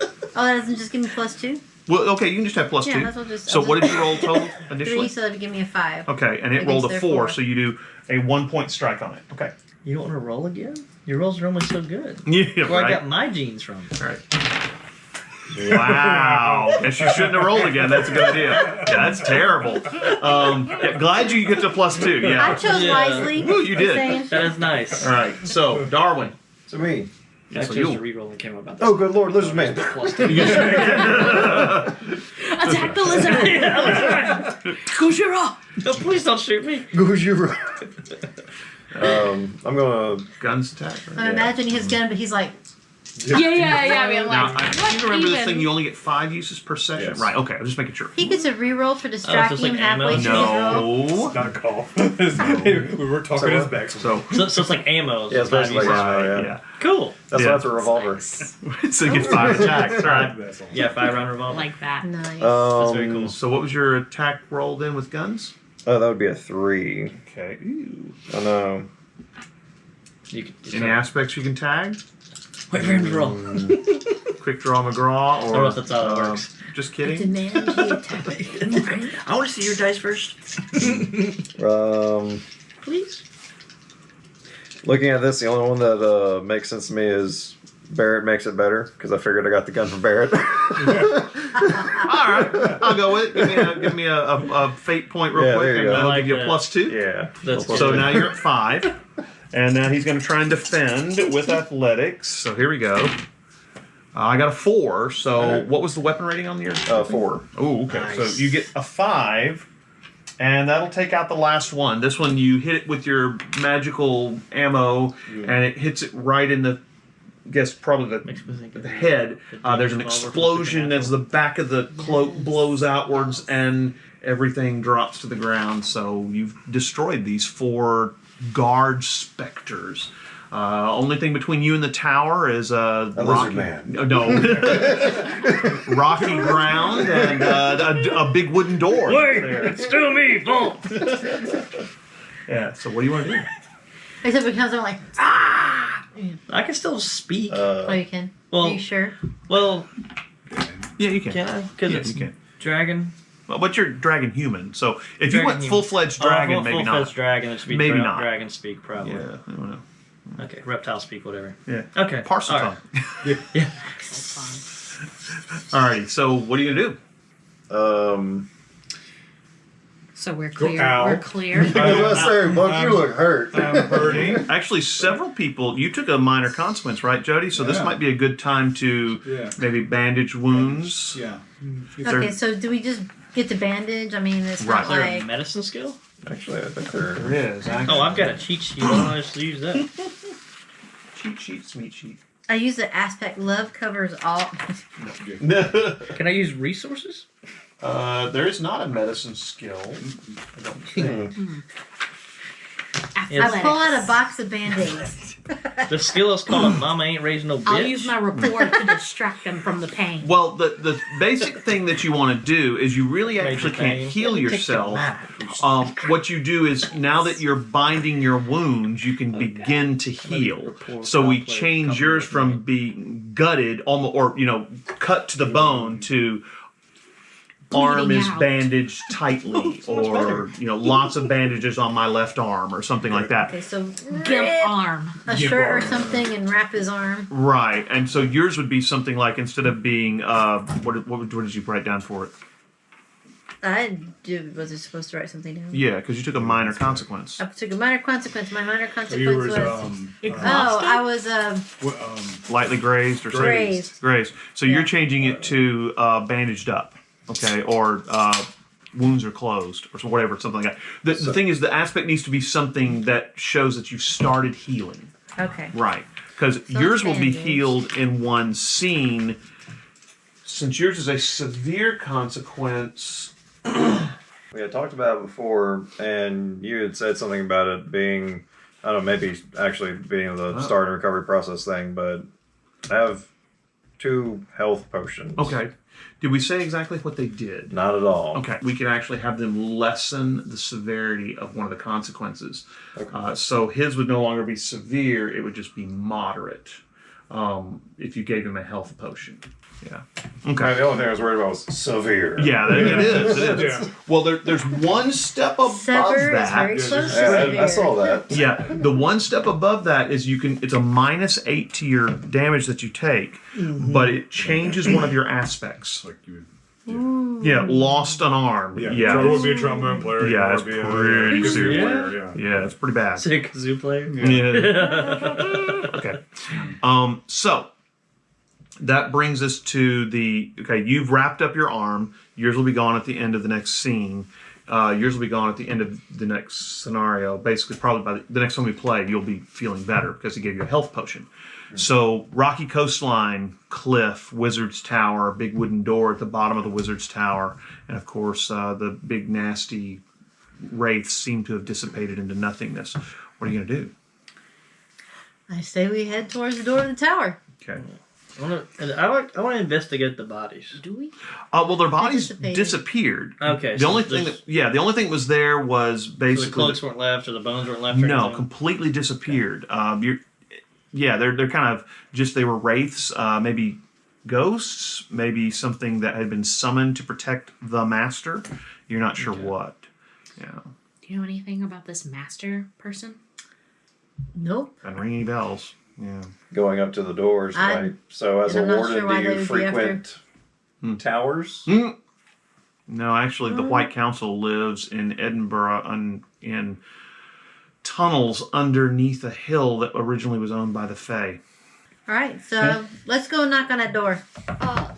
Speaker 4: Oh, that doesn't just give me +2?
Speaker 1: Well, okay, you can just have +2.
Speaker 4: Yeah, that's what just.
Speaker 1: So what did you roll total
Speaker 4: 3,
Speaker 1: initially?
Speaker 4: so that'd give me a 5.
Speaker 1: Okay, and it
Speaker 4: Against
Speaker 1: rolled a
Speaker 4: their
Speaker 1: 4,
Speaker 4: 4.
Speaker 1: so you do a 1-point strike on it. Okay.
Speaker 2: You don't want to roll again? Your rolls are normally so good.
Speaker 1: Yeah,
Speaker 2: Where I
Speaker 1: right.
Speaker 2: got my genes from.
Speaker 1: All right. Wow. Guess you shouldn't have rolled again. That's a good idea. Yeah, that's terrible. Glad you get to +2.
Speaker 4: I
Speaker 1: Yeah.
Speaker 4: chose
Speaker 2: Yeah.
Speaker 4: wisely.
Speaker 1: Woo, you did.
Speaker 4: Saying.
Speaker 2: That is nice.
Speaker 1: All right. So Darwin.
Speaker 6: To me.
Speaker 2: I
Speaker 1: So
Speaker 2: chose
Speaker 1: you'll-
Speaker 2: to reroll and came up about
Speaker 6: Oh, good lord, lizard man.
Speaker 3: Attack the lizard! Kujira!
Speaker 2: No, please don't shoot me.
Speaker 6: Gujira. I'm gonna.
Speaker 1: Guns attack. Right?
Speaker 4: I'm imagining his gun, but he's like,
Speaker 3: Yeah. I mean,
Speaker 1: Now,
Speaker 3: like,
Speaker 1: I
Speaker 3: what
Speaker 1: seem to remember this
Speaker 3: even?
Speaker 1: thing. You only get 5 uses per session.
Speaker 6: Yes.
Speaker 1: Right. Okay. I was just making sure.
Speaker 4: he gets a reroll for distracting
Speaker 2: like
Speaker 4: him halfway
Speaker 2: ammo?
Speaker 4: through his roll.
Speaker 1: No.
Speaker 5: Not a call. We were talking his back.
Speaker 2: So it's like ammo.
Speaker 6: Yeah, it's basically like ammo, yeah.
Speaker 1: Yeah.
Speaker 2: Cool.
Speaker 6: That's
Speaker 1: Yeah.
Speaker 6: why it's a revolver.
Speaker 1: So you get 5 attacks. All right.
Speaker 5: That's all.
Speaker 2: Yeah, 5-round revolver.
Speaker 3: Like that.
Speaker 4: Nice.
Speaker 2: That's very cool.
Speaker 1: So what was your attack roll then with guns?
Speaker 6: Oh, that would be a 3.
Speaker 1: Okay. Ooh.
Speaker 6: Oh no.
Speaker 2: You can,
Speaker 1: Any aspects you can tag?
Speaker 2: wait for him to roll.
Speaker 1: Quick draw McGraw or
Speaker 2: I don't know if that's how it works.
Speaker 1: just kidding.
Speaker 4: Demand he attack.
Speaker 2: I want to see your dice first. please?
Speaker 6: Looking at this, the only one that makes sense to me is Barrett makes it better because I figured I got the gun from Barrett.
Speaker 1: All right, I'll go with it. Give me a fate point real
Speaker 6: Yeah,
Speaker 1: quick,
Speaker 6: there you
Speaker 1: and
Speaker 6: go.
Speaker 1: I'll
Speaker 2: I
Speaker 1: give you a
Speaker 2: like
Speaker 1: +2.
Speaker 6: Yeah.
Speaker 2: That's
Speaker 1: So
Speaker 2: good.
Speaker 1: now you're at 5, and now he's going to try and defend with athletics. So here we go. I got a 4. So
Speaker 6: Okay.
Speaker 1: what was the weapon rating on your?
Speaker 6: 4.
Speaker 1: Oh, okay.
Speaker 2: Nice.
Speaker 1: So you get a 5, and that'll take out the last one. This one you hit it with your magical ammo, and it hits it right in the. I guess probably
Speaker 2: Makes me think of
Speaker 1: the head. There's an
Speaker 2: revolver from
Speaker 1: explosion as the
Speaker 2: Supernatural.
Speaker 1: back of the cloak blows outwards, and everything drops to the ground. So you've destroyed these 4 guard specters. Only thing between you and the tower is
Speaker 6: A
Speaker 1: rocky,
Speaker 6: lizard man.
Speaker 1: no, rocky ground and a big wooden door.
Speaker 2: Wait,
Speaker 1: there.
Speaker 2: it's still me, Bolt.
Speaker 1: Yeah. So what do you want to do?
Speaker 4: Except because I'm like,
Speaker 2: I can still speak.
Speaker 4: oh, you can.
Speaker 2: Well-
Speaker 4: Are you sure?
Speaker 2: Well,
Speaker 1: Yeah, you can.
Speaker 2: can I? Because
Speaker 1: Yeah,
Speaker 2: it's
Speaker 1: you can.
Speaker 2: dragon.
Speaker 1: Well, but you're dragon human. So if you
Speaker 2: Dragon
Speaker 1: went
Speaker 2: human.
Speaker 1: full-fledged dragon, maybe
Speaker 2: Full-fledged
Speaker 1: not.
Speaker 2: dragon, it should be
Speaker 1: Maybe not.
Speaker 2: dragon speak, probably.
Speaker 1: Yeah. I don't know.
Speaker 2: Okay, reptile speak, whatever.
Speaker 1: Yeah.
Speaker 2: Okay.
Speaker 1: Parcel
Speaker 2: all
Speaker 1: tongue.
Speaker 2: right. Yeah.
Speaker 1: Alrighty, so what are you gonna do?
Speaker 3: So we're clear.
Speaker 5: Ow.
Speaker 3: We're clear.
Speaker 6: I was about to say, Buck, you look hurt.
Speaker 5: I'm hurting.
Speaker 1: Actually, several people. You took a minor consequence, right, Jody? So this
Speaker 5: Yeah.
Speaker 1: might be a good time to
Speaker 5: Yeah.
Speaker 1: maybe bandage wounds.
Speaker 5: Yeah.
Speaker 4: Okay, so do we just get the bandage? I mean, it's
Speaker 1: Right.
Speaker 4: not
Speaker 2: Is there a
Speaker 4: like.
Speaker 2: medicine skill?
Speaker 6: Actually, I think they're.
Speaker 1: There is.
Speaker 2: Oh, I've got a cheat sheet. Why don't I just use that?
Speaker 1: cheat sheet, sweet sheet.
Speaker 4: I use the aspect love covers all.
Speaker 2: Can I use resources?
Speaker 1: There is not a medicine skill. I don't think.
Speaker 4: I pull out a box of band-aids.
Speaker 2: The skill is called Mama Ain't Raising No Bitch.
Speaker 3: I'll use my rapport to distract them from the pain.
Speaker 1: Well, the basic thing that you want to do is you really actually can't
Speaker 2: pain.
Speaker 1: heal yourself. What you do is now that you're binding your wounds, you can begin to heal. So we change yours from being gutted, almost, or cut to the bone, to arm
Speaker 3: Bleeding
Speaker 1: is
Speaker 3: out.
Speaker 1: bandaged tightly, or lots of bandages on my left arm, or something like that.
Speaker 4: Okay, so
Speaker 3: Gimp
Speaker 4: rip
Speaker 3: arm.
Speaker 4: a shirt or something and wrap his arm.
Speaker 1: Right, and so yours would be something like, instead of being what did you write down for it?
Speaker 4: Was I supposed to write something down?
Speaker 1: Yeah, because you took a minor consequence.
Speaker 4: I took a minor consequence. My minor
Speaker 5: So
Speaker 4: consequence
Speaker 5: you was
Speaker 4: was.
Speaker 3: Exhausted?
Speaker 4: I was
Speaker 1: Lightly grazed or something?
Speaker 4: Grazed.
Speaker 1: Grazed. So you're changing it to bandaged up, okay, or wounds are closed, or whatever, something like that. The thing is, the aspect needs to be something that shows that you've started healing.
Speaker 4: okay.
Speaker 1: Right. Because
Speaker 4: it's
Speaker 1: yours will be
Speaker 4: bandaged.
Speaker 1: healed in one scene. Since yours is a severe consequence.
Speaker 6: We had talked about it before, and you had said something about it being, I don't know, maybe actually being the start and recovery process thing, but I have 2 health potions.
Speaker 1: Okay. Did we say exactly what they did?
Speaker 6: Not at all.
Speaker 1: Okay. We can actually have them lessen the severity of one of the consequences.
Speaker 6: Okay.
Speaker 1: So his would no longer be severe, it would just be moderate if you gave him a health potion. Yeah. Okay.
Speaker 6: The only thing I was worried about was severe.
Speaker 1: Yeah, it is. It is.
Speaker 5: Yeah.
Speaker 1: Well, there's one step above
Speaker 4: Sever is
Speaker 1: that.
Speaker 4: very close to
Speaker 6: Yeah, I saw
Speaker 4: severe.
Speaker 6: that.
Speaker 1: Yeah, the one step above that is it's a -8 to your damage that you take, but it changes one of your aspects.
Speaker 5: Like you.
Speaker 1: Yeah, lost an arm.
Speaker 5: Yeah.
Speaker 1: Yeah,
Speaker 5: So it would be a trombone player.
Speaker 1: Yeah,
Speaker 5: or
Speaker 1: it's
Speaker 5: be a
Speaker 1: pretty
Speaker 5: kazoo
Speaker 1: serious.
Speaker 5: player. Yeah.
Speaker 1: yeah, it's pretty bad.
Speaker 2: Is it a kazoo player?
Speaker 1: Yeah. Okay. So that brings us to you've wrapped up your arm. Yours will be gone at the end of the next scene. Yours will be gone at the end of the next scenario. Basically, probably by the next time we play, you'll be feeling better because he gave you a health potion. So, rocky coastline, cliff, wizard's tower, big wooden door at the bottom of the wizard's tower, and of course, the big nasty wraiths seem to have dissipated into nothingness. What are you going to do?
Speaker 4: I say we head towards the door of the tower.
Speaker 1: Okay.
Speaker 2: I want to investigate the bodies.
Speaker 3: Do we?
Speaker 1: Well, their bodies
Speaker 4: dissipated.
Speaker 1: disappeared.
Speaker 2: Okay.
Speaker 1: The
Speaker 2: so
Speaker 1: only thing the only thing that was there was
Speaker 2: so the
Speaker 1: basically
Speaker 2: clothes weren't left or the bones weren't left. Or
Speaker 1: no,
Speaker 2: anything?
Speaker 1: completely disappeared. They're kind of just, they were wraiths, maybe ghosts, maybe something that had been summoned to protect the master. You're not sure what. Yeah.
Speaker 3: Do you know anything about this master person?
Speaker 4: Nope.
Speaker 1: And ringing bells. Yeah.
Speaker 6: Going up to the doors,
Speaker 4: I'm-
Speaker 6: right? So as a
Speaker 4: and I'm not
Speaker 6: warden,
Speaker 4: sure why
Speaker 6: do
Speaker 4: they
Speaker 6: you
Speaker 4: would be
Speaker 6: frequent towers?
Speaker 1: No, actually, the White Council lives in Edinburgh in tunnels underneath a hill that originally was owned by the Fae.
Speaker 4: All right, so let's go knock on that door.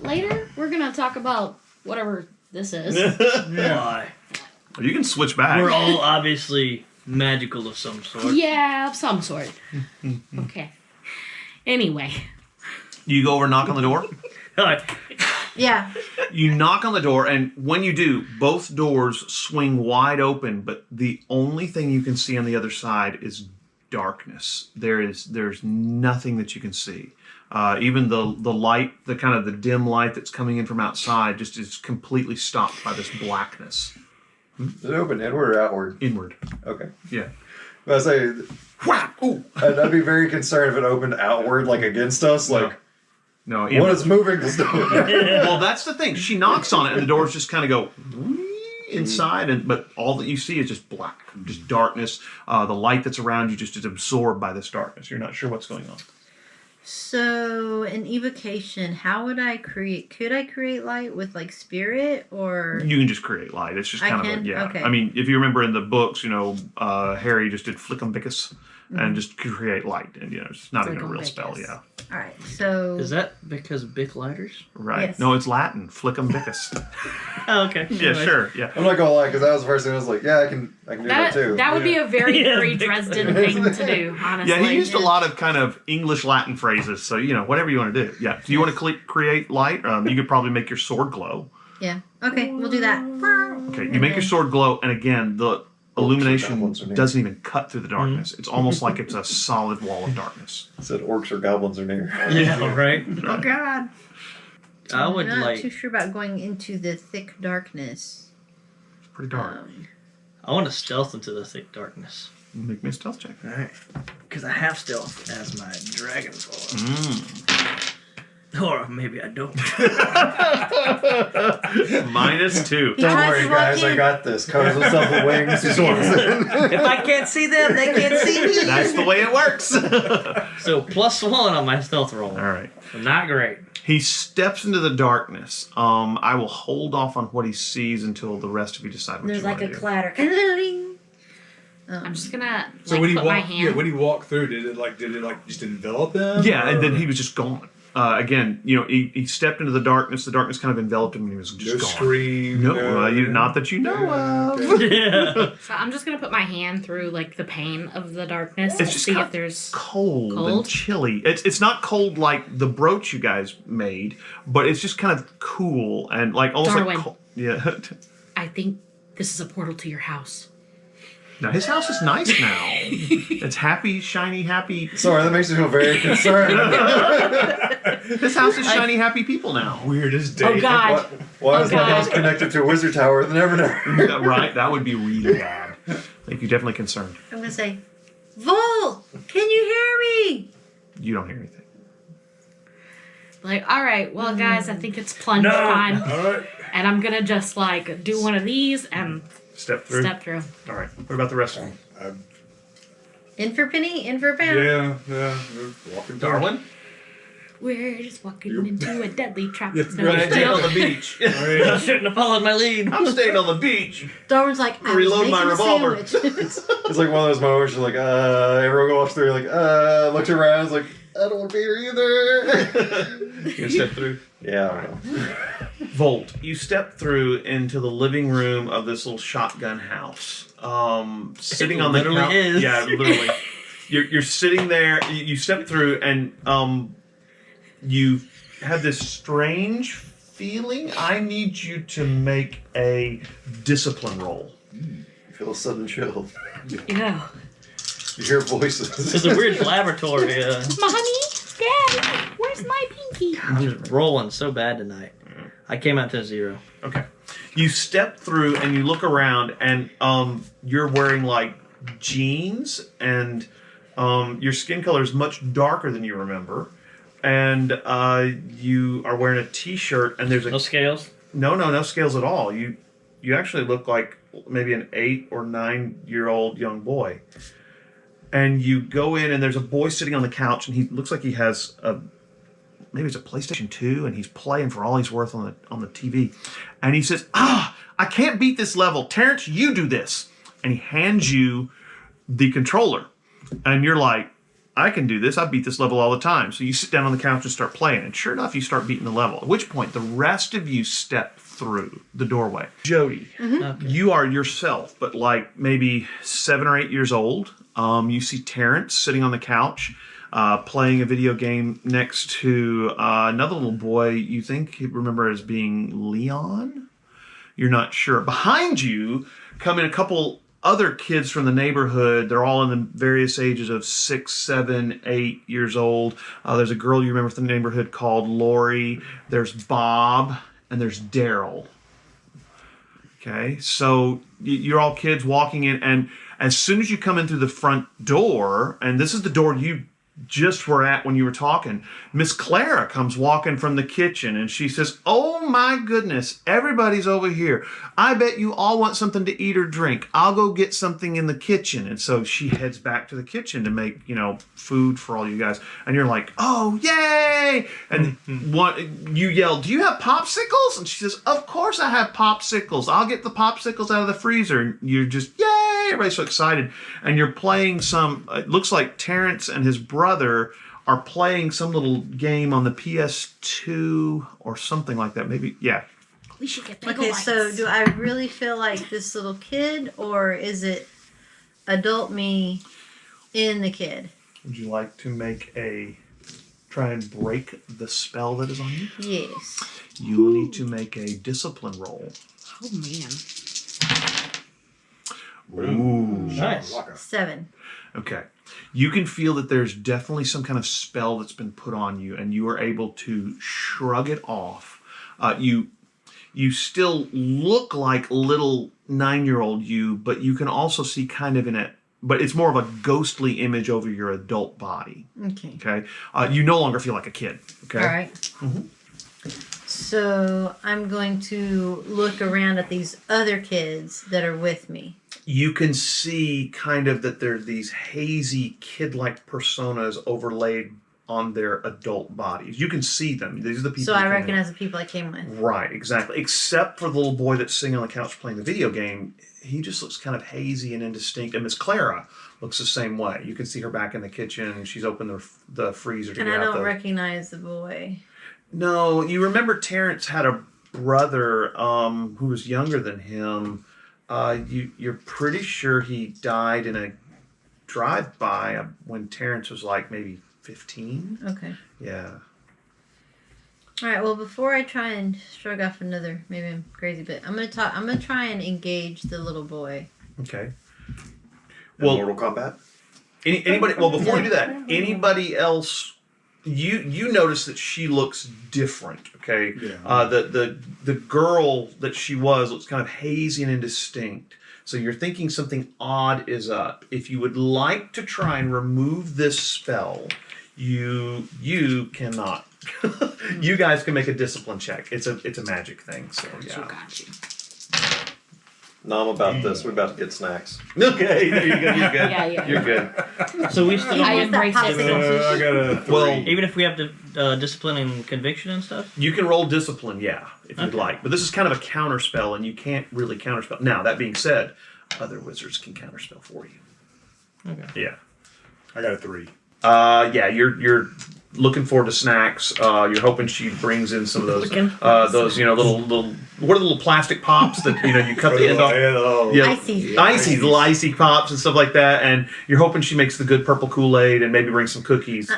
Speaker 3: Later, we're gonna talk about whatever this is.
Speaker 2: Why?
Speaker 1: You can switch back.
Speaker 2: We're all obviously magical of some sort.
Speaker 3: Yeah, of some sort. Okay. Anyway.
Speaker 1: You go over and knock on the door.
Speaker 2: Alright.
Speaker 4: Yeah.
Speaker 1: You knock on the door, and when you do, both doors swing wide open, but the only thing you can see on the other side is darkness. There's nothing that you can see. Even the light, the kind of the dim light that's coming in from outside just is completely stopped by this blackness.
Speaker 6: Is it open inward or outward?
Speaker 1: Inward.
Speaker 6: Okay.
Speaker 1: Yeah.
Speaker 6: But I say,
Speaker 1: Whap! Ooh!
Speaker 6: I'd be very concerned if it opened outward, like against us. Like,
Speaker 1: No,
Speaker 6: what
Speaker 1: inward.
Speaker 6: is moving this door?
Speaker 1: Well, that's the thing. She knocks on it, and the doors just kind of go inside, but all that you see is just black, just darkness. The light that's around you just is absorbed by this darkness. You're not sure what's going on.
Speaker 4: So, an evocation, how would I create? Could I create light with like spirit or?
Speaker 1: You can just create light. It's just
Speaker 4: I
Speaker 1: kind
Speaker 4: can?
Speaker 1: of a, yeah.
Speaker 4: Okay.
Speaker 1: I mean, if you remember in the books, Harry just did flickumbicus and just create light, and it's not even a real spell.
Speaker 4: Flickumbicus.
Speaker 1: Yeah,
Speaker 4: All right, so
Speaker 2: Is that because of Bic lighters?
Speaker 1: right.
Speaker 4: Yes.
Speaker 1: No, it's Latin. Flickumbicus.
Speaker 2: Oh, okay.
Speaker 1: Yeah,
Speaker 2: Anyway.
Speaker 1: sure. Yeah.
Speaker 6: I'm not gonna lie, because that was the first thing I was like, yeah, I can do that too.
Speaker 3: That would be a very,
Speaker 2: Yeah,
Speaker 3: very
Speaker 2: big
Speaker 3: Dresden thing to do, honestly.
Speaker 1: Yeah, he used a lot of kind of English Latin phrases, so whatever you want to do. Yeah. Do you want to create light? You could probably make your sword glow.
Speaker 4: yeah. Okay, we'll do that.
Speaker 1: Okay, you make your sword glow, and again, the illumination
Speaker 6: goblins are near.
Speaker 1: doesn't even cut through the darkness. It's almost like it's a solid wall of darkness.
Speaker 6: I said orcs or goblins are near.
Speaker 2: Yeah, right?
Speaker 4: Oh God.
Speaker 2: I would
Speaker 4: I'm not
Speaker 2: like.
Speaker 4: too sure about going into the thick darkness.
Speaker 1: It's pretty dark.
Speaker 2: I want to stealth into the thick darkness.
Speaker 1: Make me a stealth check.
Speaker 2: Alright. Because I have stealth as my dragon form.
Speaker 1: Mm.
Speaker 2: Or maybe I don't.
Speaker 1: -2.
Speaker 4: He
Speaker 6: Don't
Speaker 4: tries
Speaker 6: worry,
Speaker 4: to walk
Speaker 6: guys, I
Speaker 4: in.
Speaker 6: got this. Covers himself with wings. He swarms in.
Speaker 2: If I can't see them, they can't see me.
Speaker 1: That's the way it works.
Speaker 2: So +1 on my stealth roll.
Speaker 1: All right.
Speaker 2: So not great.
Speaker 1: He steps into the darkness. I will hold off on what he sees until the rest of you decide what
Speaker 4: There's
Speaker 1: you
Speaker 4: like
Speaker 1: want
Speaker 4: a
Speaker 1: to do.
Speaker 4: clatter.
Speaker 3: I'm just gonna
Speaker 5: So when he
Speaker 3: put my
Speaker 5: walked,
Speaker 3: hand.
Speaker 5: when he walked through, did it just envelop him?
Speaker 1: Yeah, and
Speaker 5: or-
Speaker 1: then he was just gone. Again, he stepped into the darkness. The darkness kind of enveloped him, and he was just
Speaker 5: no
Speaker 1: gone.
Speaker 5: scream.
Speaker 1: No, not that you know of.
Speaker 5: Okay.
Speaker 2: Yeah.
Speaker 3: So I'm just gonna put my hand through the pane of the darkness
Speaker 1: It's
Speaker 3: to
Speaker 1: just
Speaker 3: see
Speaker 1: kind
Speaker 3: if there's.
Speaker 1: cold and
Speaker 3: Cold?
Speaker 1: chilly. It's not cold like the brooch you guys made, but it's just kind of cool and almost
Speaker 3: Darwin.
Speaker 1: like yeah.
Speaker 3: I think this is a portal to your house.
Speaker 1: Now his house is nice now. It's happy, shiny, happy.
Speaker 6: Sorry, that makes me feel very concerned.
Speaker 1: His house is shiny, happy people now.
Speaker 5: Weirdest day.
Speaker 3: Oh God!
Speaker 6: Why is my
Speaker 3: God.
Speaker 6: house connected to a wizard tower? The Nevernever.
Speaker 1: Right? That would be really bad. Like you're definitely concerned.
Speaker 4: I'm gonna say, Vol, can you hear me?
Speaker 1: You don't hear anything.
Speaker 3: All right, well, guys, I think it's plunge time,
Speaker 5: All right.
Speaker 3: and I'm gonna just do one of these and
Speaker 1: Step through.
Speaker 3: step through.
Speaker 1: All right. What about the rest of them?
Speaker 4: In for penny, in for pound.
Speaker 5: Yeah. We're walking through.
Speaker 1: Darwin?
Speaker 3: We're just walking into a deadly trap.
Speaker 5: Yeah,
Speaker 3: It's no
Speaker 5: right.
Speaker 3: big
Speaker 1: Stay
Speaker 3: deal.
Speaker 1: on the beach.
Speaker 2: I shouldn't have followed my lead.
Speaker 1: I'm staying on the beach.
Speaker 4: Darwin's like, I
Speaker 1: Reload
Speaker 4: was
Speaker 1: my
Speaker 4: making a
Speaker 1: revolver.
Speaker 4: sandwich.
Speaker 6: It's like one of those moments you're like, everyone walks through, you're like, looks around, is like, I don't want to be here either.
Speaker 1: You gonna step through?
Speaker 6: Yeah, I don't know.
Speaker 1: Volt, you step through into the living room of this little shotgun house. Sitting on the
Speaker 2: literally
Speaker 1: couch.
Speaker 2: is.
Speaker 1: Yeah, literally. You're sitting there. You step through, and you have this strange feeling. I need you to make a discipline roll.
Speaker 6: You feel a sudden chill.
Speaker 3: Yeah.
Speaker 6: You hear voices.
Speaker 2: It's a weird laboratory.
Speaker 3: Mommy, Dad, where's my pinky?
Speaker 2: I'm just rolling so bad tonight. I came out to 0.
Speaker 1: Okay. You step through and you look around, and you're wearing jeans, and your skin color is much darker than you remember, and you are wearing a t-shirt, and there's
Speaker 2: No scales.
Speaker 1: no scales at all. you actually look like maybe an 8 or 9-year-old young boy. And you go in, and there's a boy sitting on the couch, and he looks like he has maybe it's a PlayStation 2, and he's playing for all he's worth on the TV. And he says, I can't beat this level. Terrance, you do this. And he hands you the controller. And you're like, I can do this. I beat this level all the time. So you sit down on the couch and start playing. And sure enough, you start beating the level. At which point, the rest of you step through the doorway. Jody, you are yourself, but like maybe 7 or 8 years old. You see Terrance sitting on the couch, playing a video game next to another little boy you think you remember as being Leon. You're not sure. Behind you come in a couple other kids from the neighborhood. They're all in the various ages of 6, 7, 8 years old. There's a girl you remember from the neighborhood called Lori. There's Bob, and there's Daryl. Okay, so you're all kids walking in, and as soon as you come in through the front door, and this is the door you just were at when you were talking, Miss Clara comes walking from the kitchen, and she says, oh my goodness, everybody's over here. I bet you all want something to eat or drink. I'll go get something in the kitchen. And so she heads back to the kitchen to make, food for all you guys. And you're like, oh, yay! And you yell, do you have popsicles? And she says, of course I have popsicles. I'll get the popsicles out of the freezer. And you're just, yay! Everybody's so excited. And you're playing it looks like Terrance and his brother are playing some little game on the PS2 or something like that. Maybe, yeah.
Speaker 3: We should get bagel
Speaker 4: Okay,
Speaker 3: bites.
Speaker 4: so do I really feel like this little kid, or is it adult me in the kid?
Speaker 1: Would you like to try and break the spell that is on you?
Speaker 4: Yes.
Speaker 1: You will need to make a discipline roll.
Speaker 3: Oh, man.
Speaker 1: Ooh.
Speaker 2: Nice.
Speaker 4: 7.
Speaker 1: Okay. You can feel that there's definitely some kind of spell that's been put on you, and you are able to shrug it off. You still look like little 9-year-old you, but you can also see kind of but it's more of a ghostly image over your adult body.
Speaker 4: Okay.
Speaker 1: Okay. You no longer feel like a kid. Okay.
Speaker 4: All right.
Speaker 1: Mm-hmm.
Speaker 4: So I'm going to look around at these other kids that are with me.
Speaker 1: You can see kind of that there are these hazy kid-like personas overlaid on their adult bodies. You can see them. These are the people.
Speaker 4: So I recognize the people I came with.
Speaker 1: Right, exactly. Except for the little boy that's sitting on the couch playing the video game. He just looks kind of hazy and indistinct. And Miss Clara looks the same way. You can see her back in the kitchen. She's opened the freezer to
Speaker 4: And
Speaker 1: get
Speaker 4: I
Speaker 1: out
Speaker 4: don't recognize the boy.
Speaker 1: No, you remember Terrance had a brother who was younger than him. You're pretty sure he died in a drive-by when Terrance was like maybe 15.
Speaker 4: Okay.
Speaker 1: Yeah.
Speaker 4: All right. Well, before I try and shrug off maybe I'm crazy, but I'm gonna try and engage the little boy.
Speaker 1: Okay.
Speaker 6: Well, Mortal Kombat.
Speaker 1: Anybody? Well, before we do that, anybody else? You notice that she looks different. Okay.
Speaker 5: Yeah.
Speaker 1: The girl that she was looks kind of hazy and indistinct. So you're thinking something odd is up. If you would like to try and remove this spell, you cannot. You guys can make a discipline check. It's a magic thing. So yeah.
Speaker 3: Got you.
Speaker 6: No, I'm about this. We're about to get snacks.
Speaker 1: Okay, there you go. You're good.
Speaker 3: Yeah.
Speaker 1: You're good.
Speaker 2: So we still
Speaker 3: I
Speaker 4: use that
Speaker 3: embrace
Speaker 4: popsicle.
Speaker 3: it.
Speaker 5: I got a 3.
Speaker 1: Well,
Speaker 2: even if we have to discipline and conviction and stuff.
Speaker 1: you can roll discipline, yeah, if you'd
Speaker 2: Okay.
Speaker 1: like. But this is kind of a counterspell, and you can't really counterspell. Now, that being said, other wizards can counterspell for you.
Speaker 2: Okay.
Speaker 1: Yeah.
Speaker 5: I got a 3.
Speaker 1: Yeah, you're looking forward to snacks. You're hoping she brings in some of those, little. What are the little plastic pops that you cut the end off? Yeah, icy pops and stuff like that. And you're hoping she makes the good purple Kool-Aid and maybe brings some cookies.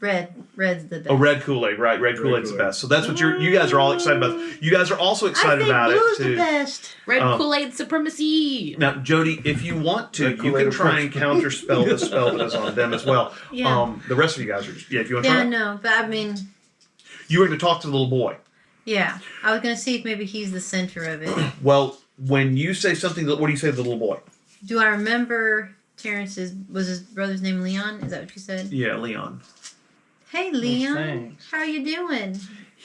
Speaker 4: Red's the best.
Speaker 1: Oh, red Kool-Aid, right? Red Kool-Aid's the best. So that's what you guys are all excited about. You guys are also excited about it
Speaker 4: blue's
Speaker 1: too.
Speaker 4: the best.
Speaker 3: Red Kool-Aid supremacy.
Speaker 1: Now, Jody, if you want to,
Speaker 6: Red
Speaker 1: you
Speaker 6: Kool-Aid
Speaker 1: can try and counterspell the spell that is on them as well.
Speaker 4: Yeah.
Speaker 1: The rest of you guys are if you want to
Speaker 4: Yeah,
Speaker 1: try.
Speaker 4: no, but I mean,
Speaker 1: You were going to talk to the little boy.
Speaker 4: yeah. I was gonna see if maybe he's the center of it.
Speaker 1: Well, when you say something, what do you say to the little boy?
Speaker 4: Do I remember Terrance's? Was his brother's name Leon? Is that what you said?
Speaker 1: Yeah, Leon.
Speaker 4: Hey, Leon.
Speaker 2: thanks.
Speaker 4: How you doing?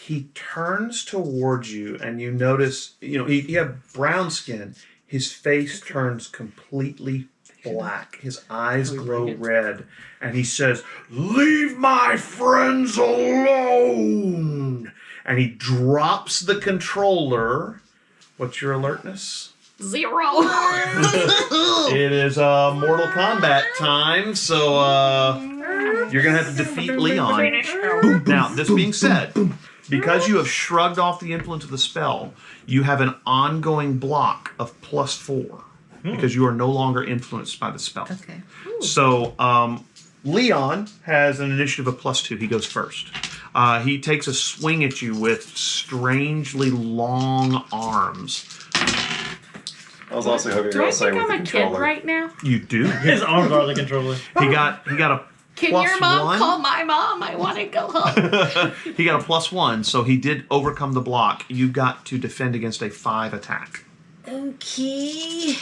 Speaker 1: He turns towards you, and you notice, he had brown skin. His face turns completely black. His eyes glow red, and he says, "Leave my friends alone!" And he drops the controller. What's your alertness?
Speaker 3: 0.
Speaker 1: It is Mortal Kombat time, so you're going to have to defeat Leon. Now, this being said, because you have shrugged off the influence of the spell, you have an ongoing block of +4 because you are no longer influenced by the spell.
Speaker 4: Okay.
Speaker 1: So Leon has an initiative of +2. He goes first. He takes a swing at you with strangely long arms.
Speaker 6: I was also hoping you
Speaker 3: Do
Speaker 6: were
Speaker 3: I
Speaker 6: going to say
Speaker 3: think
Speaker 6: with
Speaker 3: I'm
Speaker 6: the
Speaker 3: a kid
Speaker 6: controller.
Speaker 3: right now?
Speaker 1: You do.
Speaker 2: His arms are the controller.
Speaker 1: He got a
Speaker 3: Can
Speaker 1: +1.
Speaker 3: your mom call my mom? I want to go home.
Speaker 1: He got a +1, so he did overcome the block. You got to defend against a 5 attack.
Speaker 4: Okay.